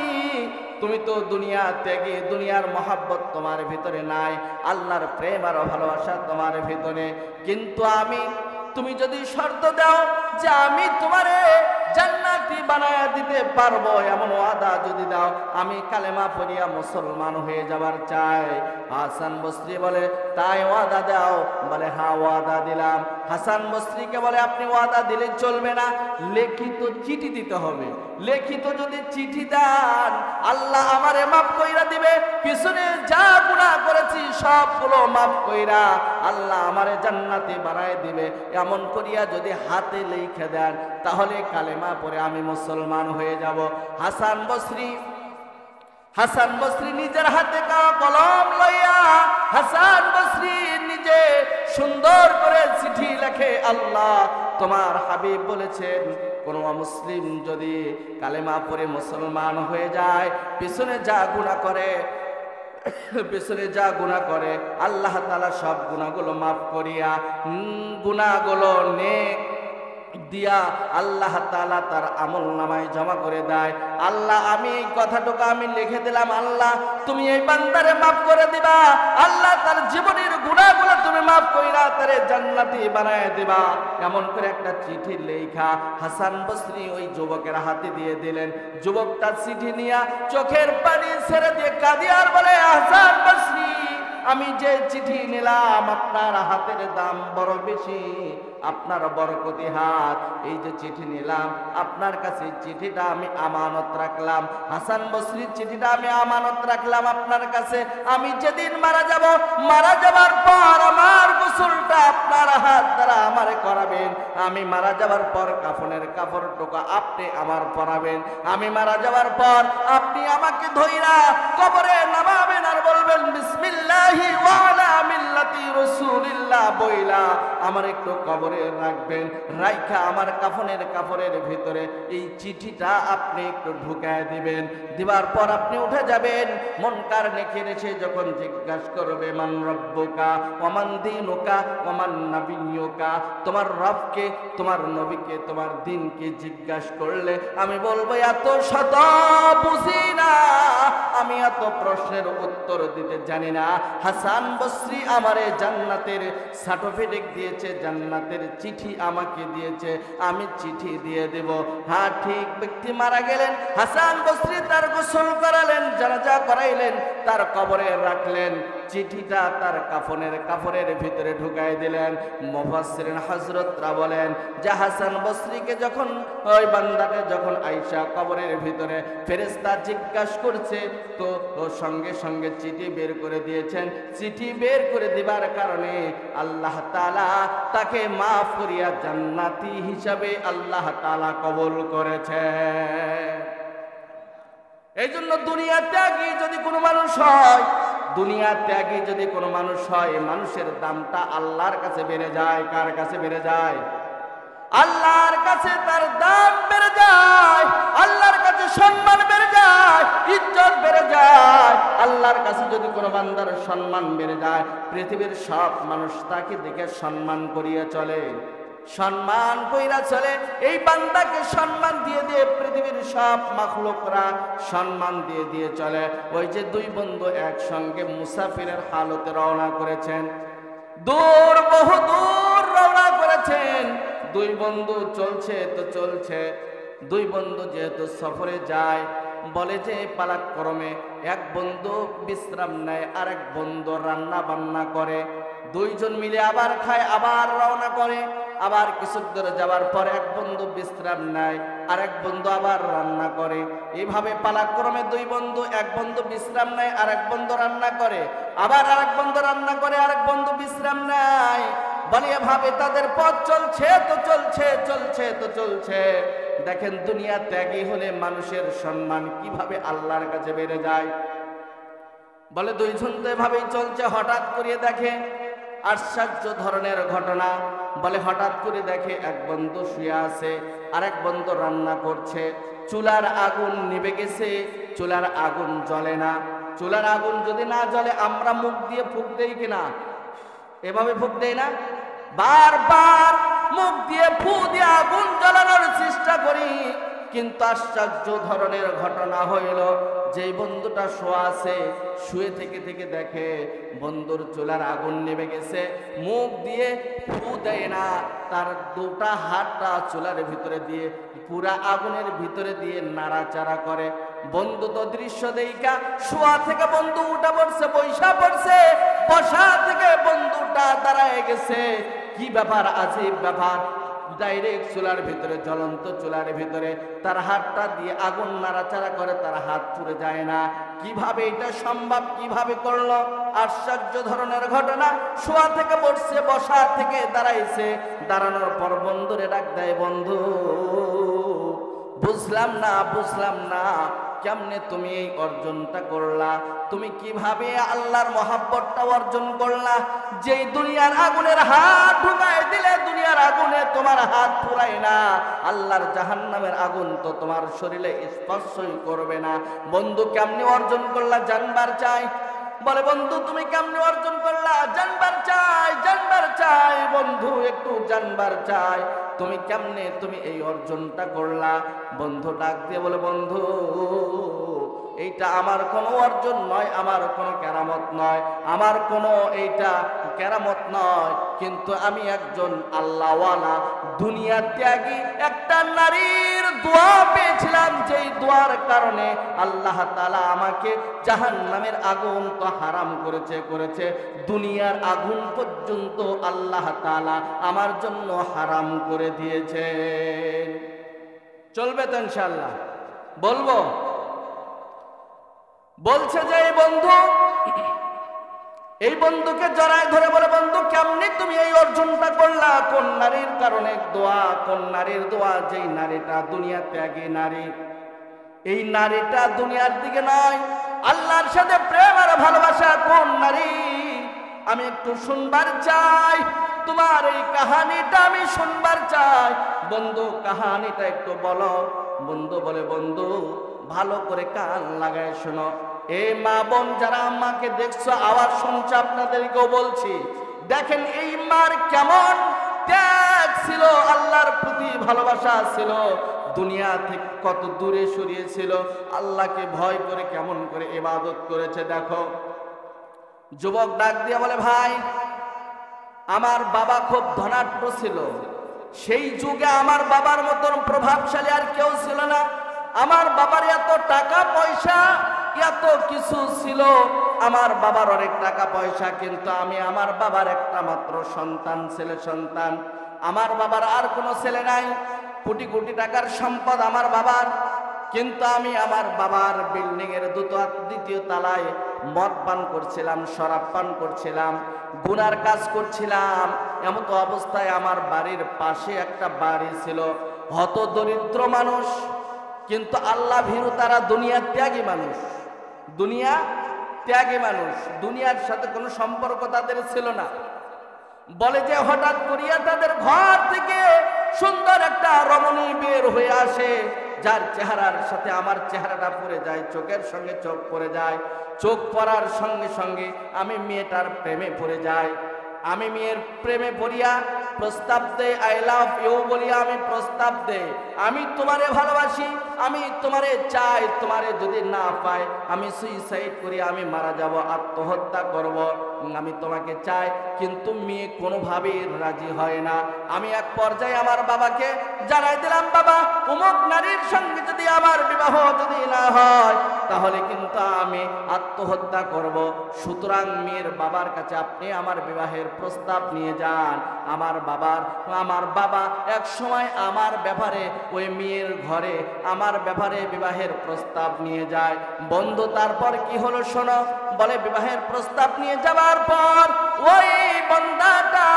তুমি তো দুনিয়া ত্যাগী, দুনিয়ার মহাব্বত তোমার ভিতরে নাই, আল্লাহর প্রেম আর ভালোবাসা তোমার ভিতরে, কিন্তু তুমি যদি শর্ত দাও যে আমি তোমারে জান্নাতি বানায়া দিতে পারবো, এমন ওয়াদা যদি দাও, আমি কালেমা পড়িয়া মুসলমান হয়ে যাবার চাই। হাসান বসরি বলে তাই ওয়াদা দাও? বলে হ্যাঁ ওয়াদা দিলাম। হাসান বসরিকে বলে আপনি ওয়াদা দিলে চলবে না, লিখিত চিঠি দিতে হবে। লিখিত যদি চিঠি দেন আল্লাহ আমারে মাফ কইরা দিবে, পিছনে যা গুনাহ করেছি সবগুলো মাফ কইরা আল্লাহ আমারে জান্নাতি বানায় দিবে, এমন করিয়া যদি হাতে লিখে দেন তাহলে কালেমা পড়ে আমি মুসলমান হয়ে যাব। হাসান বসরি নিজের হাতে কলম লইয়া হাসান বসরি নিজে সুন্দর করে চিঠি লেখে। আল্লাহ তোমার হাবিব বলেছেন কোন মুসলিম যদি কালেমা পড়ে মুসলমান হয়ে যায়, পিছনে যা গুনাহ করে আল্লাহ তাআলা সব গুনাহগুলো মাফ করিয়া গুনাহগুলো নেক দিয়া আল্লাহ তাআলা তার আমল নামায় জমা করে দেয়। আল্লাহ আমি এই কথাটুকু আমি লিখে দিলাম, আল্লাহ তুমি এই বান্দারে মাফ করে দিবা, আল্লাহ তার জীবনের গুনাহগুলো তুমি মাফ কইরা তারে জান্নাতি বানায় দিবা। এমন করে একটা চিঠি লেখা হাসান বসরি ওই যুবকের হাতে দিয়ে দিলেন। যুবকটা চিঠি নিয়া চোখের পানি ছেড়ে দিয়ে কাঁদিয়া আর বলে হাসান বসরি আমি যে চিঠি নিলাম আপনার হাতের দাম বড় বেশি, আপনার বরকতি হাত, এই যে চিঠি নিলাম আপনার কাছে চিঠিটা আমি আমানত রাখলাম। হাসান বসরির চিঠিটা আমি আমানত রাখলাম আপনার কাছে। আমি যেদিন মারা যাব, মারা যাবার পর আমার গোসলটা আপনার হাত দ্বারা আমারে করাবেন। আমি মারা যাবার পর কাফনের কাপড়টুকু আপনি আমার পরাবেন। আমি মারা যাবার পর আপনি আমাকে ধইরা কবরে নামাবেন আর বলবেন বিসমিল্লাহি ওয়া আলা মিল্লাতি রাসূলিল্লাহ বইলা আমার একটু কবরে রাখবেন। রাইখা আমার কাফনের কাপড়ের ভিতরে এই চিঠিটা আপনি একটু ঢুকায় দিবেন। দিবার পর আপনি উঠে যাবেন। মুনকার নেকির এসে যখন জিজ্ঞাসা করবে মান রব্বুকা ওয়া মান দীনুকা ওয়া মান নাবিয়্যুকা, তোমার রবকে, তোমার নবীকে, তোমার দ্বীনকে জিজ্ঞাসা করলে আমি বলবো এত শত বুঝি না, আমি এত প্রশ্নের উত্তর দিতে জানি না। হাসান বসরি আমারে জান্নাতের সার্টিফিকেট দিয়েছে, জান্নাতের চিঠি আমাকে দিয়েছে, আমি চিঠি দিয়ে দেব। হ্যাঁ ঠিক ব্যক্তি মারা গেলেন, হাসান বসরি তার গোসল করালেন, জানাজা করাইলেন, তার কবরে রাখলেন। চিঠিটা তার কাফনের ভিতরে ঢুকাই দিলেন। মুফাসসিরিন হযরতরা বলেন যে হাসান বসরিকে যখন ওই বান্দাকে যখন আয়েশা কবরের ভিতরে ফেরেশতা জিজ্ঞাসা করছে, তো ও সঙ্গে সঙ্গে চিঠি বের করে দিয়েছেন। চিঠি বের করে দিবার কারণে আল্লাহ তাআলা তাকে মাফ করিয়া জান্নাতি হিসাবে আল্লাহ তাআলা কবুল করেছে। এই জন্য দুনিয়া ত্যাগী যদি কোনো মানুষ হয়, দুনিয়া ত্যাগী যদি কোনো মানুষ হয়, মানুষের দামটা আল্লাহর কাছে বেড়ে যায়। কার কাছে বেড়ে যায়? আল্লাহর কাছে তার দাম বেড়ে যায়, আল্লাহর কাছে সম্মান বেড়ে যায়, ইজ্জত বেড়ে যায়। আল্লাহর কাছে যদি কোনো বান্দার সম্মান বেড়ে যায়, পৃথিবীর সব মানুষ তাকে দেখে সম্মান করিয়া চলে, সম্মান কইরা চলে। এই বান্দাকে সম্মান দিয়ে দিয়ে পৃথিবীর সব মাখলুকরা সম্মান দিয়ে দিয়ে চলে। ওই যে দুই বন্ধু একসঙ্গে মুসাফিরের হালতে রওনা করেছেন, দূর বহু দূর রওনা করেছেন। দুই বন্ধু চলছে তো চলছে, দুই বন্ধু যেহেতু সফরে যায়, বলে যে পালাক্রমে এক বন্ধু বিশ্রাম নেয়, আরেক বন্ধু রান্না বান্না করে, দুইজন মিলে আবার খায়, আবার রওনা করে। আবার কিছু দূরে যাওয়ার পর এক বন্ধু বিশ্রাম নেয়, আরেক বন্ধু আবার রান্না করে। এইভাবে পালাক্রমে দুই বন্ধু, এক বন্ধু বিশ্রাম নেয়, আরেক বন্ধু রান্না করে, আবার আরেক বন্ধু রান্না করে, আরেক বন্ধু বিশ্রাম নেয়। বলে এভাবে তাদের পথ চলছে তো চলছে, চলছে তো চলছে। দেখেন দুনিয়া ত্যাগী হলে মানুষের সম্মান কিভাবে আল্লাহর কাছে বেড়ে যায়। বলে দুইজন তো এভাবেই চলছে, হঠাৎ করে দেখে আশ্চর্য ধরনের ঘটনা। বলে হঠাৎ করে দেখে এক বন্ধু শুয়ে আছে, আরেক বন্ধু রান্না করছে। চুলার আগুন নিভে গেছে, চুলার আগুন জ্বলে না। চুলার আগুন যদি না জ্বলে আমরা মুখ দিয়ে ফুঁক দেই কিনা? এভাবে ফুঁক দেই না? বারবার মুখ দিয়ে ফু দিয়ে আগুন জ্বালানোর চেষ্টা করি, কিন্তু আশ্চর্য ধরনের ঘটনা হইল, যেই বন্ধুটা শোয়া আছে, শুয়ে থেকে থেকে দেখে বন্ধুর চুলার আগুন নেমে গেছে, মুখ দিয়ে ফু দেয় না, তার দুটা হাতটা চুলার ভিতরে দিয়ে পুরা আগুনের ভিতরে দিয়ে নাড়াচাড়া করে। বন্ধু তো দৃশ্য দেইকা শোয়া থেকে বন্ধু উঠা পড়ছে, বৈশা পড়ছে, বসা থেকে বন্ধুটা দাঁড়ায় গেছে। কি ব্যাপার, আজীব ব্যাপার। ডাইরেক্ট চুলার ভিতরে, জ্বলন্ত চুলার ভিতরে তার হাতটা দিয়ে আগুন নাড়াচাড়া করে, তার হাত পুড়ে যায় না। কিভাবে এটা সম্ভব, কিভাবে করলো? আশ্চর্য ধরনের ঘটনা। শোয়া থেকে বসছে, বসা থেকে দাঁড়াইছে, দাঁড়ানোর পর বন্ধুরে ডাক দেয়, বন্ধু বুঝলাম না, বুঝলাম না কেমনে তুমি এই অর্জনটা করলা, তুমি কিভাবে আল্লাহর মহাব্বতটা অর্জন করলা? যেই দুনিয়ার আগুনের হাত ঢুকায় দিলে দুনিয়ার আগুনে তোমার হাত পুরাই না, আল্লাহর জাহান্নামের আগুন তো তোমার শরীরে স্পর্শই করবে না। বন্ধু কেমনে অর্জন করলা? জানবার চাই। বলে বন্ধু তুমি কেমনে অর্জন করলা? জানবার চাই, জানবার চাই বন্ধু, একটু জানবার চাই তুমি কেমনে তুমি এই অর্জনটা করলা। বন্ধু ডাক দিয়ে বলে, বন্ধু এইটা আমার কোনো অর্জন নয়, আমার কোনো কেরামত নয়, আমার কোনো এইটা কেরামত নয়, কিন্তু আমি একজন আল্লাহওয়ালা দুনিয়া ত্যাগী একটা নারীর দোয়া পেয়েছিলাম, যেই দোয়ার কারণে আল্লাহ তাআলা আমাকে জাহান্নামের আগুন তো হারাম করেছে, দুনিয়ার আগুন পর্যন্ত আল্লাহ তাআলা আমার জন্য হারাম করে দিয়েছে। চলবে তো ইনশাআল্লাহ? বলবো। বলছে যে এই বন্ধুকে জড়ায় ধরে বলে, বন্ধু কেমনে তুমি এই অর্জনটা করলা? কোন নারীর কারণে দোয়া, কোন নারীর দোয়া? যেই নারীটা দুনিয়া ত্যাগী নারী, এই নারীটা দুনিয়ার দিকে নয়, আল্লাহর সাথে প্রেম আর ভালোবাসা। কোন নারী? আমি একটু শুনবার চাই, তোমার এই কাহানিটা আমি শুনবার চাই। বন্ধু কাহানিটা একটু বলো। বন্ধু বলে, বন্ধু ভালো করে কান লাগায় শোনো। এই মা বোন যারা আমাকে দেখছো, আওয়াজ শুনছো, আপনাদেরকেও বলছি, দেখেন এই মার কেমন ত্যাগ ছিল, আল্লাহর প্রতি ভালোবাসা ছিল, দুনিয়া থেকে কত দূরে সরিয়েছিল, আল্লাহকে ভয় করে কেমন করে ইবাদত করেছে দেখো। যুবক ডাক দিয়ে বলে, ভাই আমার বাবা খুব ধনাঢ্য ছিল, সেই যুগে আমার বাবার মতন প্রভাবশালী আর কেউ ছিল না। আমার বাবার এত টাকা পয়সা, এত কিছু ছিল, আমার বাবার অনেক টাকা পয়সা, কিন্তু আমি আমার বাবার একটা মাত্র সন্তান, ছেলে সন্তান। আমার বাবার আর কোনো ছেলে নাই, কোটি কোটি টাকার সম্পদ আমার বাবার, কিন্তু আমি আমার বাবার বিল্ডিং এর দ্বিতীয় তলায় মদ পান করছিলাম, শরাব পান করছিলাম, গুনার কাজ করছিলাম। এমন তো অবস্থায় আমার বাড়ির পাশে একটা বাড়ি ছিল, হত দরিদ্র মানুষ, কিন্তু আল্লাহ ভীরু, তারা দুনিয়া ত্যাগী মানুষ, দুনিয়া ত্যাগী মানুষ, দুনিয়ার সাথে কোনো সম্পর্ক তাদের ছিল না। বলে যে হঠাৎ করিয়া তাদের ঘর থেকে সুন্দর একটা রমণী বের হয়ে আসে, যার চেহারার সাথে আমার চেহারাটা পড়ে যায়, চোখের সঙ্গে চোখ পড়ে যায়। চোখ পড়ার সঙ্গে সঙ্গে আমি মেয়েটার প্রেমে পড়ে যাই। আমি মেয়ের প্রেমে পড়িয়া প্রস্তাব দেই, আই লাভ ইউ বলিয়া আমি প্রস্তাব দেই, আমি তোমারে ভালোবাসি, আমি তোমারে চাই, তোমারে যদি না পাই আমি সুইসাইড করি, আমি মারা যাব, আত্মহত্যা করব, আমি তোমাকে চাই। কিন্তু মেয়ে কোনোভাবেই রাজি হয় না। আমি এক পর্যায়ে আমার বাবাকে জানাই দিলাম, বাবা, অমুক নারীর সঙ্গে যদি আমার বিবাহ যদি না হয় তাহলে কিন্তু আমি আত্মহত্যা করব। সুতরাং মেয়ের বাবার কাছে আপনি আমার বিবাহের প্রস্তাব নিয়ে যান। আমার বাবা এক সময় আমার ব্যাপারে ওই মেয়ের ঘরে আমার ব্যাপারে বিবাহের প্রস্তাব নিয়ে যায়। বন্ধু, তারপর কি হলো শোনো। বলে বিবাহের প্রস্তাব নিয়ে যাবার পর ওই বান্দাটা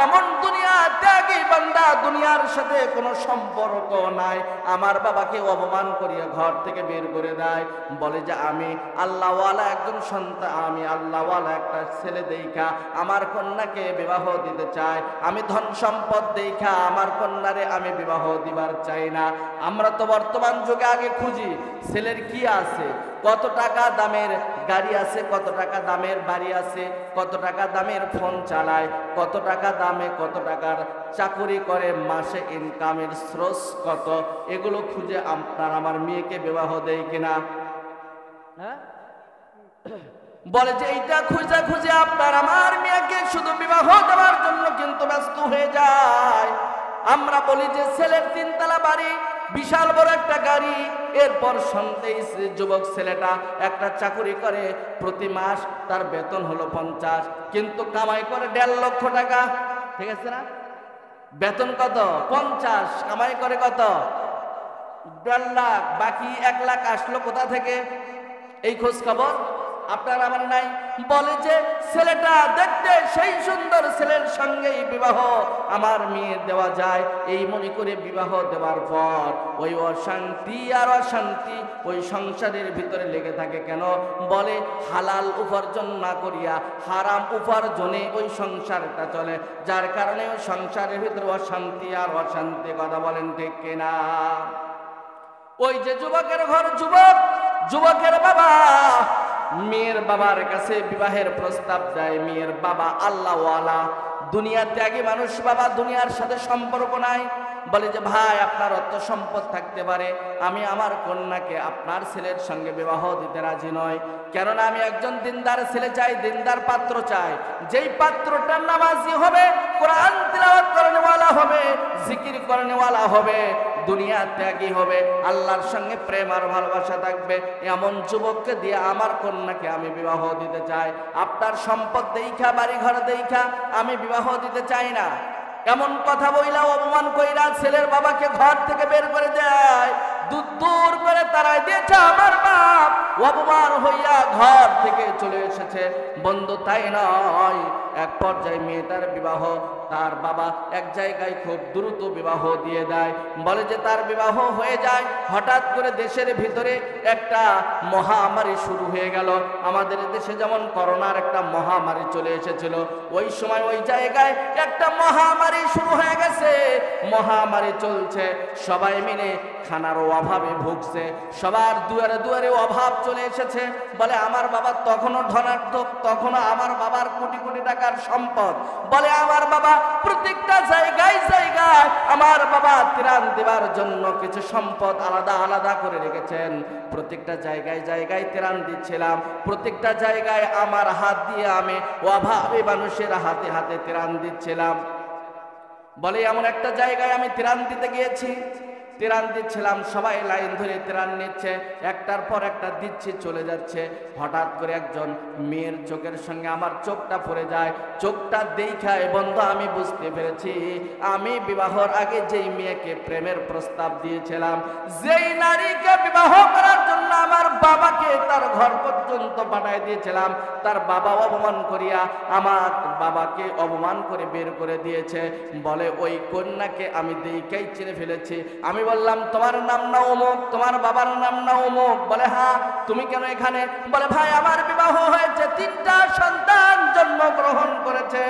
এমন দুনিয়া ত্যাগী বান্দা, দুনিয়ার সাথে কোনো সম্পর্ক নাই, আমার বাবাকে অপমান করিয়া ঘর থেকে বের করে দেয়। বলে যে আমি আল্লাহওয়ালা একজন সন্তান, আমি আল্লাহওয়ালা একটা ছেলে দেখা আমার কন্যাকে বিবাহ দিতে চাই, আমি ধন সম্পদ দেখা আমার কন্যারে আমি বিবাহ দিবার চাই না। আমরা তো বর্তমান যুগে আগে খুঁজি ছেলের কি আছে, কত টাকা দামের গাড়ি আছে, কত টাকা দামের বাড়ি আছে, কত টাকা দামের ফোন চালায়, কত টাকা দামে কত টাকার চাকরি করে, মাসে ইনকামের স্রোত কত, এগুলো খুঁজে আপনার আমার মেয়েকে বিবাহ দেয় কিনা? হ্যাঁ, বলে যে এইটা খুঁজে খুঁজে আপনার আমার মেয়েকে শুধু বিবাহ দেওয়ার জন্য কিন্তু ব্যস্ত হয়ে যায়। আমরা বলি যে ছেলের 3 তলা বাড়ি, বিশাল বড় একটা গাড়ি, এরপর সন্দেহ যুবক ছেলেটা একটা চাকরি করে, প্রতি মাস তার বেতন হলো 50, কিন্তু কামাই করে 1.5 লক্ষ টাকা। ঠিক আছে না? বেতন কত? 50, কামাই করে কত? 1.5 লাখ। বাকি 1 লাখ আসলো কোথা থেকে? এই খোঁজ খবর আপনার আমার নাই। বলে যে ছেলেটা দেখতে সেই সুন্দর ছেলের সঙ্গেই বিবাহ আমার মেয়ে দেওয়া যায়, এই মনে করে বিবাহ দেওয়ার পর ওই অশান্তি আর অশান্তি ওই সংসারের ভিতরে লেগে থাকে। কেন? বলে হালাল উপার্জন না করিয়া হারাম উপার্জনে ওই সংসারটা চলে, যার কারণে ওই সংসারের ভিতরে অশান্তি আর অশান্তি। কথা বলেন ঠিক কিনা? ওই যে যুবকের ঘর, যুবকের বাবা মেয়ের বাবার কাছে বিবাহের প্রস্তাব দেয়। মেয়ের বাবা আল্লাহওয়ালা, দুনিয়া ত্যাগী মানুষ, বাবা দুনিয়ার সাথে সম্পর্ক নাই। বলে যে ভাই, আপনার অর্থ সম্পদ থাকতে পারে, আমি আমার কন্যাকে আপনার ছেলের সঙ্গে বিবাহ দিতে রাজি নয়। কেননা আমি একজন দিনদার ছেলে চাই, দিনদার পাত্র চাই, যেই পাত্রটা নামাজি হবে, কোরআন তিলাওয়াত করেনেওয়ালা হবে, জিকির করেনেওয়ালা হবে, দুনিয়া ত্যাগী হবে, আল্লাহর সঙ্গে প্রেম আর ভালোবাসা থাকবে, এমন যুবককে দিয়ে আমার কন্যাকে আমি বিবাহ দিতে চাই। আপনার সম্পদ দেখা, বাড়ি ঘর দেখা আমি বিবাহ দিতে চাই না। এমন কথা বইলা অপমান কইরা ছেলের বাবাকে ঘর থেকে বের করে দেয়, দূর করে তারাই দিয়েছে। আমার বাপ অপমান হইয়া ঘর থেকে চলে এসেছে। বন্ধু, তাই নয়, এক পর্যায়ে মেয়েটার বিবাহ তার বাবা এক জায়গায় খুব দ্রুত বিবাহ দিয়ে দেয়। বলে যে তার বিবাহ হয়ে যায়, হঠাৎ করে দেশের ভিতরে একটা মহামারী শুরু হয়ে গেল। আমাদের দেশে যেমন করোনার একটা মহামারী চলে এসেছিল, ওই সময় ওই জায়গায় একটা মহামারী শুরু হয়ে গেছে। মহামারী চলছে, সবাই মিলে খানার অভাবে ভুগছে, সবার দুয়ারে দুয়ারে অভাব চলে এসেছে। বলে আমার বাবা তখনও ধনাত্মক, তখনও আমার বাবার কোটি কোটি টাকার সম্পদ। বলে আমার বাবা প্রত্যেকটা জায়গায় জায়গায় আমার বাবা ত্রাণ দেওয়ার জন্য কিছু সম্পদ আলাদা আলাদা করে রেখেছেন। প্রত্যেকটা জায়গায় জায়গায় ত্রাণ দিচ্ছিলাম, প্রত্যেকটা জায়গায় আমার হাত দিয়ে আমি অভাবী মানুষের হাতে হাতে ত্রাণ দিচ্ছিলাম। বলে এমন একটা জায়গায় আমি ত্রাণ দিতে গিয়েছি, ত্রাণ দিচ্ছিলাম, সবাই লাইন ধরে ত্রাণ নিচ্ছে, একটার পর একটা দিচ্ছি, চলে যাচ্ছে। হঠাৎ করে একজন মেয়ের চোখের সঙ্গে আমার চোখটা পড়ে যায়। চোখটা দেখায় বন্ধু আমি বুঝতে পেরেছি, আমি বিবাহর আগে যেই মেয়েকে প্রেমের প্রস্তাব দিয়েছিলাম, যেই নারীকে বিবাহ করার জন্য আমার বাবাকে তার ঘর পর্যন্ত পাঠায় দিয়েছিলাম, তার বাবা অপমান করিয়া আমার বাবাকে অপমান করে বের করে দিয়েছে। বলে ওই কন্যাকে আমি দেখাই চিনে ফেলেছি। আমি বললাম তোমার নাম না অমুক, তোমার বাবার নাম না অমুক? বলে হ্যাঁ। তুমি কেন এখানে? বলে ভাই আমার বিবাহ হয়েছে, 3টা সন্তান জন্মগ্রহণ করেছে,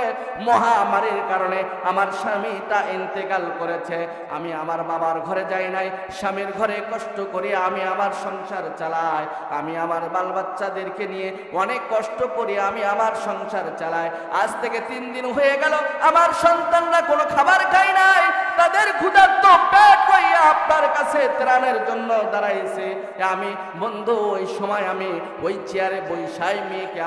মহামারীর কারণে আমার স্বামীটা ইন্তেকাল করেছে। আমি আমার বাবার ঘরে যাই নাই, স্বামীর ঘরে কষ্ট করে আমি আমার সংসার চালাই, আমি আমার বাল বাচ্চাদেরকে নিয়ে অনেক কষ্ট করি আমি আমার সংসার চালাই। আজ থেকে 3 দিন হয়ে গেল আমার সন্তানরা কোনো খাবার খায় নাই, তাদের ক্ষুধার্ত পেট হইয়া আপনার কাছে ত্রাণের জন্য দাঁড়াইছে। আমি বন্ধু ওই সময় আমি ওই চেয়ারে বৈশাই মেয়েকে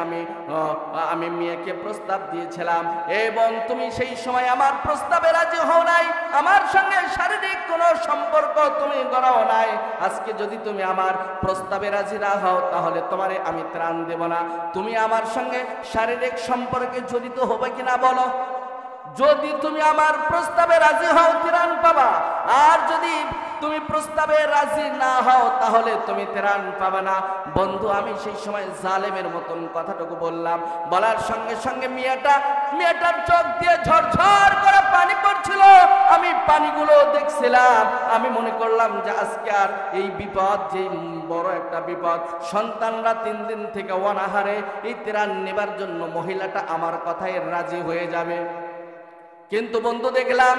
আমি মেয়েকে প্রস্তাব দিয়েছিলাম, এবং তুমি সেই সময় আমার প্রস্তাবে রাজি হও নাই, আমার সঙ্গে শারীরিক কোনো সম্পর্ক তুমি গড়াও নাই। আজকে যদি তুমি আমার প্রস্তাবে রাজি না হও তাহলে তোমারে আমি ত্রাণ দেব না। তুমি আমার সঙ্গে শারীরিক সম্পর্কে জড়িত হবে কিনা বলো? যদি তুমি আমার প্রস্তাবে রাজি হও ত্রাণ পাবা, আর যদি তুমি প্রস্তাবে রাজি না হও তাহলে তুমি ত্রাণ পাবে না। বন্ধু আমি সেই সময় জালেমের মতন কথাটুকু বললাম, বলার সঙ্গে সঙ্গে মেয়েটার চোখ দিয়ে ঝরঝর করে পানি পড়ছিল। আমি পানিগুলো দেখছিলাম, আমি মনে করলাম যে আজকে আর এই বিপদ, যে বড় একটা বিপদ, সন্তানরা 3 দিন থেকে অনাহারে, এই ত্রাণ নেবার জন্য মহিলাটা আমার কথায় রাজি হয়ে যাবে। কিন্তু বন্ধু দেখলাম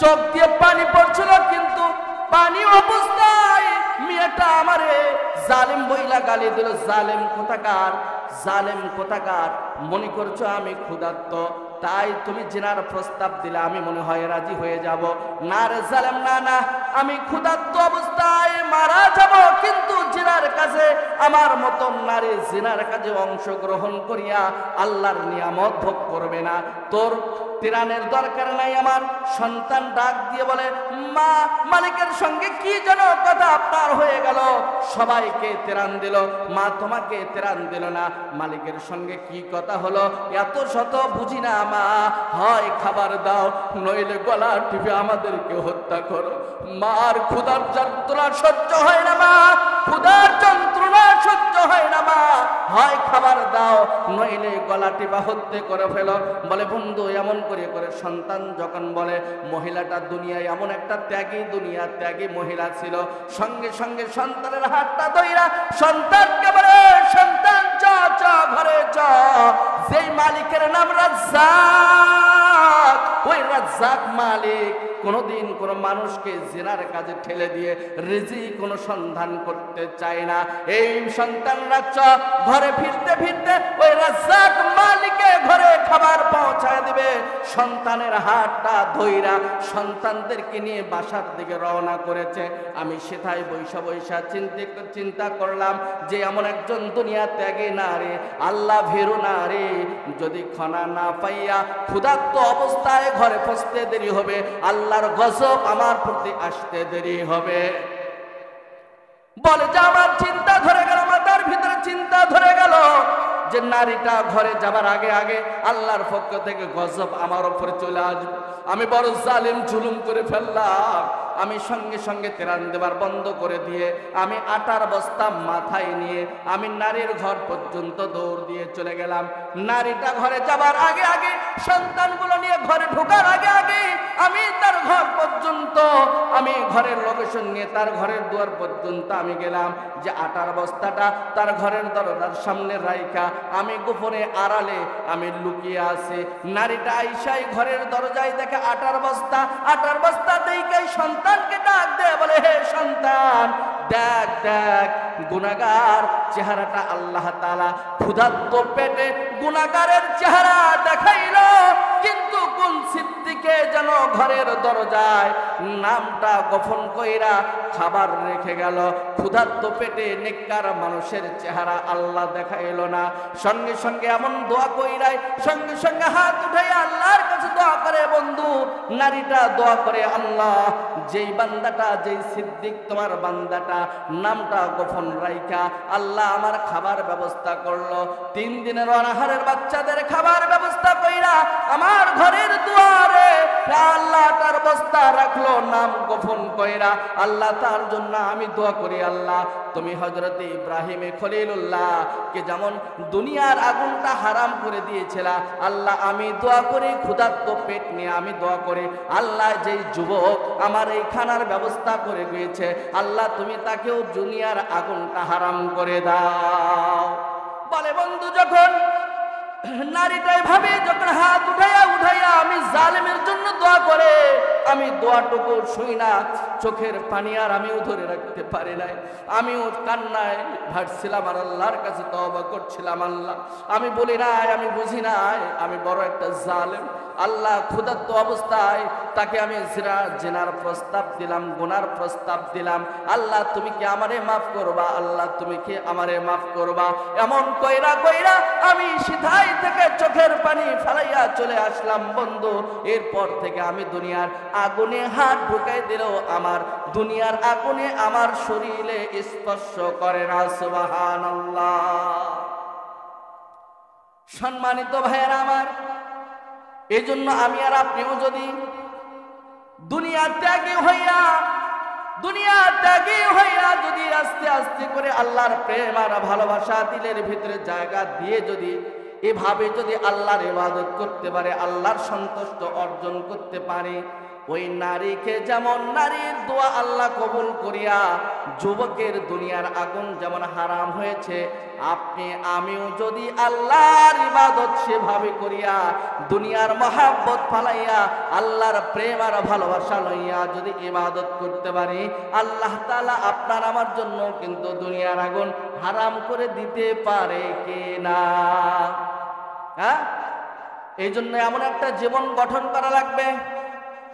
চোখ দিয়ে পানি পড়ছিল, কিন্তু পানি অবস্থায় মেয়েটা আমারে জালেম বইলা গালি দিল। জালেম কোথাকার, জালেম কোথাকার, মনে করছো আমি ক্ষুধার্ত তাই তুমি জিনার প্রস্তাব দিলে আমি মনে হয় রাজি হয়ে যাব? না রে জালেম, না না, আমি ক্ষুধার্ত অবস্থায় মারা যাব, কিন্তু জিনার কাছে আমার মতন নারী জিনার কাজে অংশগ্রহণ করিয়া আল্লাহর নিয়ামত ভোগ করবে না। তোর ত্রাণের দরকার নাই। আমার সন্তান ডাক দিয়ে বলে মা, মালিকের সঙ্গে কি যেন কথা আপনার হয়ে গেল, সবাইকে ত্রাণ দিল, মা তোমাকে ত্রাণ দিল না, মালিকের সঙ্গে কি কথা হলো? এত শত বুঝি না মা, হয় খাবার দাও নইলে গলা টিপে আমাদেরকে হত্যা করো। মার ক্ষুধার যন্ত্রণা সহ্য হয় না মা, ক্ষুধার যন্ত্রণা সহ্য হয় না মা, হয় খাবার দাও নইলে গলা টিপা হত্যা করে ফেলো। বলে বন্ধু এমন করে করে সন্তান যখন বলে, মহিলাটা দুনিয়ায় এমন একটা ত্যাগী, দুনিয়া ত্যাগী মহিলা ছিল, সঙ্গে সঙ্গে সন্তানের হাতটা ধইরা সন্তানকে বলে সন্তান চ চ ঘরে চ, যেই মালিকের নাম রাজ্জাক, ওই রাজ্জাক মালিক কোনোদিন কোনো মানুষকে জিনার কাজে ঠেলে দিয়ে রিজিক কোনো সন্ধান করতে চায় না। এই সন্তানরা চ ঘরে ফিরতে ফিরতে ওই রাজ্জাক মালিকের ঘরে খাবার পৌঁছায় দিবে। সন্তানের হাতটা ধইরা সন্তানদেরকে নিয়ে বাসার দিকে রওনা করেছে। আমি সেটাই বৈশা বৈশা চিন্তা করলাম যে এমন একজন দুনিয়া ত্যাগে না রে, আল্লাহ ভীরু না রে, যদি খানা না পাইয়া ক্ষুধার্ত অবস্থায় ঘরে পৌঁছতে দেরি হবে, আল্লাহর গজব আমার প্রতি আসতে দেরি হবে। বলে যে আমার চিন্তা ধরে গেল, মাথার ভিতরে চিন্তা ধরে গেল যে নারীটা ঘরে যাবার আগে আগে আল্লাহর পক্ষ থেকে গজব আমার উপরে চলে আসবে। আমি বড় জালিম জুলুম করে ফেললাম। আমি সঙ্গে সঙ্গে ত্রাণ দেবার বন্ধ করে দিয়ে আমি আটার বস্তা মাথায় নিয়ে আমি নারীর ঘর পর্যন্ত দৌড় দিয়ে চলে গেলাম। নারীটা ঘরে যাবার আগে আগে, সন্তানগুলো নিয়ে ঘরে ঢোকার আগে আগে আমি তার ঘর পর্যন্ত, আমি ঘরের লোকেশন নিয়ে তার ঘরের দুয়ার পর্যন্ত আমি গেলাম, যে আটার বস্তাটা তার ঘরের দরজার সামনে রাইখা আমি গোপনে আড়ালে আমি লুকিয়ে আছি। নারীটা আইসাই ঘরের দরজায় দেখে আটার বস্তা দেখে সন্তানকে ডাক দেয়, বলে হে সন্তান দেখ দেখ, গুনাহগার চেহারাটা আল্লাহ তাআলা ক্ষুধার্ত পেটে গুনাহগারের চেহারা দেখাইল, কিন্তু বন্ধু কোন সিদ্দিকে যেন ঘরের দরজায় নামটা গোপন কইরা খাবার রেখে গেল। ক্ষুধার্ত পেটে নেককার মানুষের চেহারা আল্লাহ দেখাইল না। সঙ্গে সঙ্গে এমন দোয়া কইরাই সঙ্গে সঙ্গে হাত উঠাই আল্লাহর কাছে দোয়া করে। বন্ধু নারীটা দোয়া করে, আল্লাহ যেই বান্দাটা, যেই সিদ্দিক তোমার বান্দাটা নামটা গোপন রাইখা আল্লাহ আমার খাবার ব্যবস্থা করলো, 3 দিনের অনাহারের বাচ্চাদের খাবার ব্যবস্থা কইরা আমার ঘরের দুয়ারে আল্লাহ তার বস্তা রাখলো নাম গোপন কইরা। আল্লাহ তার জন্য আমি দোয়া করি, আল্লাহ তুমি হযরতে ইব্রাহিম খলিলুল্লাহ কে যেমন দুনিয়ার আগুনটা হারাম করে দিয়েছিলা, আল্লাহ আমি দোয়া করি ক্ষুধার্ত পেট নিয়ে আমি দোয়া করি, আল্লাহ যেই যুবক আমার এই খানার ব্যবস্থা করে গিয়েছে আল্লাহ তুমি তাকেও দুনিয়ার আগুনটা হারাম করে দাও। বলে বন্ধু যখন নারীটাই ভাবে, যখন হাত উঠাইয়া আমি জালেমের জন্য দোয়া করে, আমি দোয়াটুকু শুই না, চোখের পানি আর আমিও ধরে রাখতে পারি নাই, আমিও কান্নায় ভাসছিলাম আর আল্লাহর কাছে তওবা করছিলাম। আল্লাহ আমি বলি নাই, আমি বুঝি নাই, আমি বড় একটা জালেম। আল্লাহ ক্ষুধার্ত অবস্থায় তাকে আমি জিনার প্রস্তাব দিলাম, গুনার প্রস্তাব দিলাম, আল্লাহ তুমি কি আমারে মাফ করবা, আল্লাহ তুমি কি আমারে মাফ করবা। এমন কইরা কইরা আমি সিধাই থেকে চোখের পানি ফেলাইয়া চলে আসলাম। বন্ধু এরপর থেকে আমি দুনিয়ার আগুনে হাত ঢুকাই দিলেও আমার দুনিয়ার আগুনে আমার শরীরে স্পর্শ করে না। সুবহানাল্লাহ। সম্মানিত ভাইয়েরা আমার, এই জন্য আমি আর আপনিও যদি দুনিয়া ত্যাগী হইয়া যদি আস্তে আস্তে করে আল্লাহর প্রেম আর ভালোবাসা দিলের ভিতরে জায়গা দিয়ে যদি এভাবে যদি আল্লাহর ইবাদত করতে পারে, আল্লাহর সন্তুষ্ট অর্জন করতে পারে, ওই নারীকে যেমন নারীর দোয়া আল্লাহ কবুল করিয়া যুবকের দুনিয়ার আগুন যেমন হারাম হয়েছে, আপনি আমিও যদি আল্লাহর ইবাদত সেভাবে করিয়া দুনিয়ার মহাব্বত ফালাইয়া আল্লাহর প্রেম আর ভালোবাসা লইয়া যদি ইবাদত করতে পারি, আল্লাহ তাআলা আপনার আমার জন্য কিন্তু দুনিয়ার আগুন হারাম করে দিতে পারে কিনা? হ্যাঁ, এই জন্য এমন একটা জীবন গঠন করা লাগবে।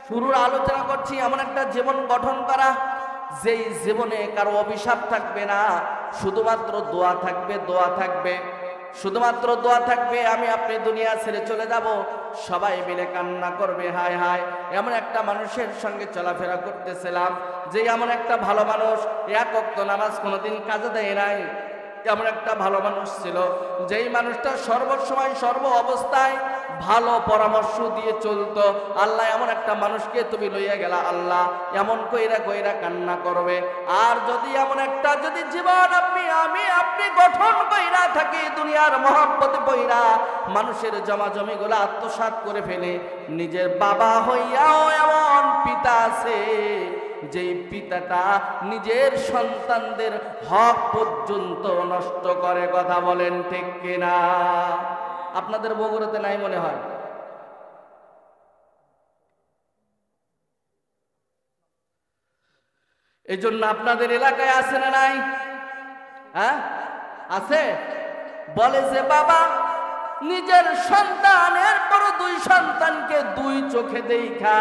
শুরুর আলোচনা করছি, এমন একটা জীবন গঠন করা যেই জীবনে কারো অভিশাপ থাকবে না, শুধুমাত্র দোয়া থাকবে, দোয়া থাকবে, শুধুমাত্র দোয়া থাকবে। আমি আপনি দুনিয়া ছেড়ে চলে যাব, সবাই মিলে কান্না করবে, হায় হায় এমন একটা মানুষের সঙ্গে চলাফেরা করতেছিলাম যে এমন একটা ভালো মানুষ, এক ওয়াক্ত নামাজ কোনোদিন কাজে দেয় নাই, এমন একটা ভালো মানুষ ছিল যেই মানুষটা সর্বসময় সর্ব অবস্থায় ভালো পরামর্শ দিয়ে চলতো। আল্লাহ এমন একটা মানুষকে তুমি লইয়া গেলা, আল্লাহ এমন কইরা কইরা কান্না করবে। আর যদি এমন একটা যদি জীবন আপনি গঠন কইরা থাকি দুনিয়ার মহব্বতে পইরা মানুষের জমাজমি গুলো আত্মসাৎ করে ফেলে, নিজের বাবা হইয়াও এমন পিতা আছে যেই পিতাটা নিজের সন্তানদের হক পর্যন্ত নষ্ট করে, কথা বলেন ঠিক কিনা? আপনাদের বগুড়াতে নাই মনে হয়? এই জন্য আপনাদের এলাকায় আছে না নাই? হ্যাঁ আছে। বলে যে বাবা নিজের সন্তানের বড় 2 সন্তানকে 2 চোখে দেখা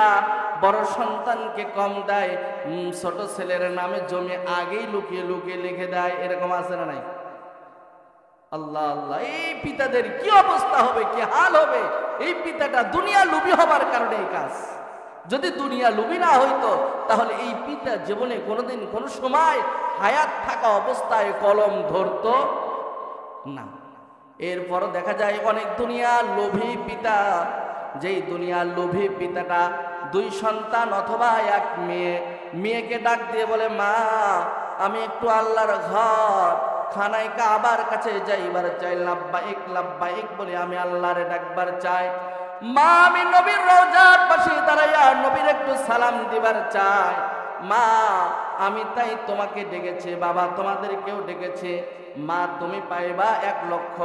বড় সন্তানকে কম দেয়, ছোট ছেলের নামে জমি আগেই লুকিয়ে লুকিয়ে লিখে দেয়, এরকম আছে না নাই? আল্লাহ আল্লাহ, এই পিতাদের কি অবস্থা হবে, কি হাল হবে? এই পিতাটা দুনিয়া লুবি হবার কারণে এই কাজ। যদি দুনিয়া লুবি না হইতো তাহলে এই পিতা জীবনে কোনোদিন কোনো সময় হায়াত থাকা অবস্থায় কলম ধরতো না। এরপর দেখা যায় অনেক দুনিয়া লোভী পিতা, যেই দুনিয়া লোভী পিতাটা 2 সন্তান অথবা 1 মেয়েকে ডাক দিয়ে বলে, মা আমি একটু আল্লাহর ঘর খানায় কাবার কাছে যাইবার চাই, লাব্বাইক লাব্বাইক বলে আমি আল্লাহরে ডাকবার চাই। মা আমি নবীর রওজার পাশে দাঁড়াইয়া নবীর একটু সালাম দিবার চাই। মা আমি তাই তোমাকে ডেকেছি, বাবা তোমাদেরকেও ডেকেছে। মা তুমি পাইবা 1 লক্ষ,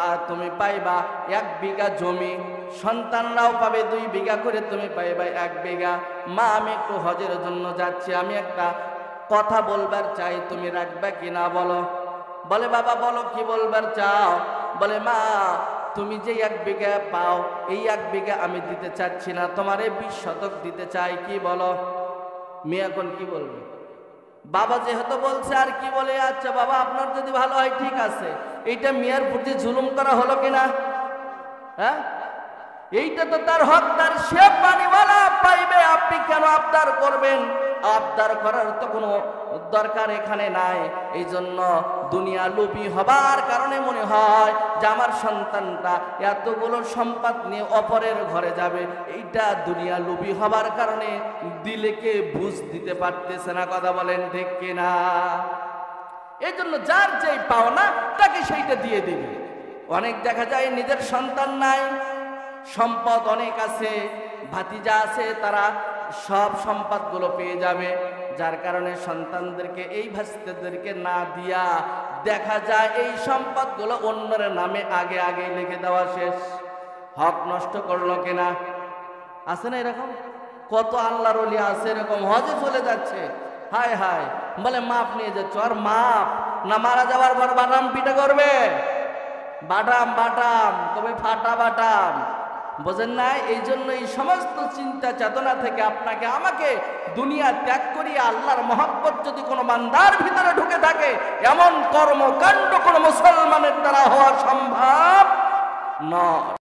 আর তুমি পাইবা 1 বিঘা জমি, সন্তানরাও পাবে 2 বিঘা করে, তুমি পাইবা 1 বিঘা। মা আমি একটু হজের জন্য যাচ্ছি, আমি একটা কথা বলবার চাই, তুমি রাখবে কিনা বলো? বলে বাবা বলো কি বলবার চাও? বলে মা তুমি যে 1 বিঘা পাও, এই 1 বিঘা আমি দিতে চাচ্ছি না, তোমারে 20 শতক দিতে চাই, কি বলো? মেয়ে এখন কি বলবে? বাবা যেহেতু বলছে আর কি বলে, আচ্ছা বাবা আপনার যদি ভালো হয় ঠিক আছে। এইটা মেয়ের প্রতি জুলুম করা হলো কিনা? হ্যাঁ, এইটা তো তার হক, তার সে পানিওয়ালা পাইবে, আপনি কেন আবদার করবেন? আবদার করার তো কোনো দরকার এখানে নাই। এই জন্য দুনিয়া লোভী হবার কারণে মনে হয় যে আমার সন্তানটা এতগুলো সম্পদ নিয়ে অপরের ঘরে যাবে, এইটা দুনিয়া লোভী হবার কারণে দিলেকে বুঝ দিতে পারতেছে না। কথা বলেন ঠিক কিনা? এই জন্য যার যেই পাওনা তাকে সেইটা দিয়ে দিবে। অনেক দেখা যায় নিজের সন্তান নাই, সম্পদ অনেক আছে, ভাতিজা আছে, তারা সব সম্পদগুলো পেয়ে যাবে, যার কারণে সন্তানদেরকে, এই ভাতিজাদেরকে না দিয়া দেখা যায় এই সম্পদগুলো অন্যের নামে আগে আগে লিখে দেওয়া শেষ। হক নষ্ট করলো কিনা? আছে না এরকম? কত আল্লাহর ওলি আছে এরকম, হজে চলে যাচ্ছে, হায় হায় বলে মাপ নিয়ে যাচ্ছ, আর মাপ না, মারা যাওয়ার পর বাটাম পিঠে করবে, বাটাম বাটাম তবে ফাটা বাটাম, বোঝেন না? এই জন্য এই সমস্ত চিন্তা চেতনা থেকে আপনাকে আমাকে দুনিয়া ত্যাগ করিয়ে আল্লাহর মহব্বত যদি কোনো বান্দার ভিতরে ঢুকে থাকে, এমন কর্মকাণ্ড কোনো মুসলমানের দ্বারা হওয়া সম্ভব নয়।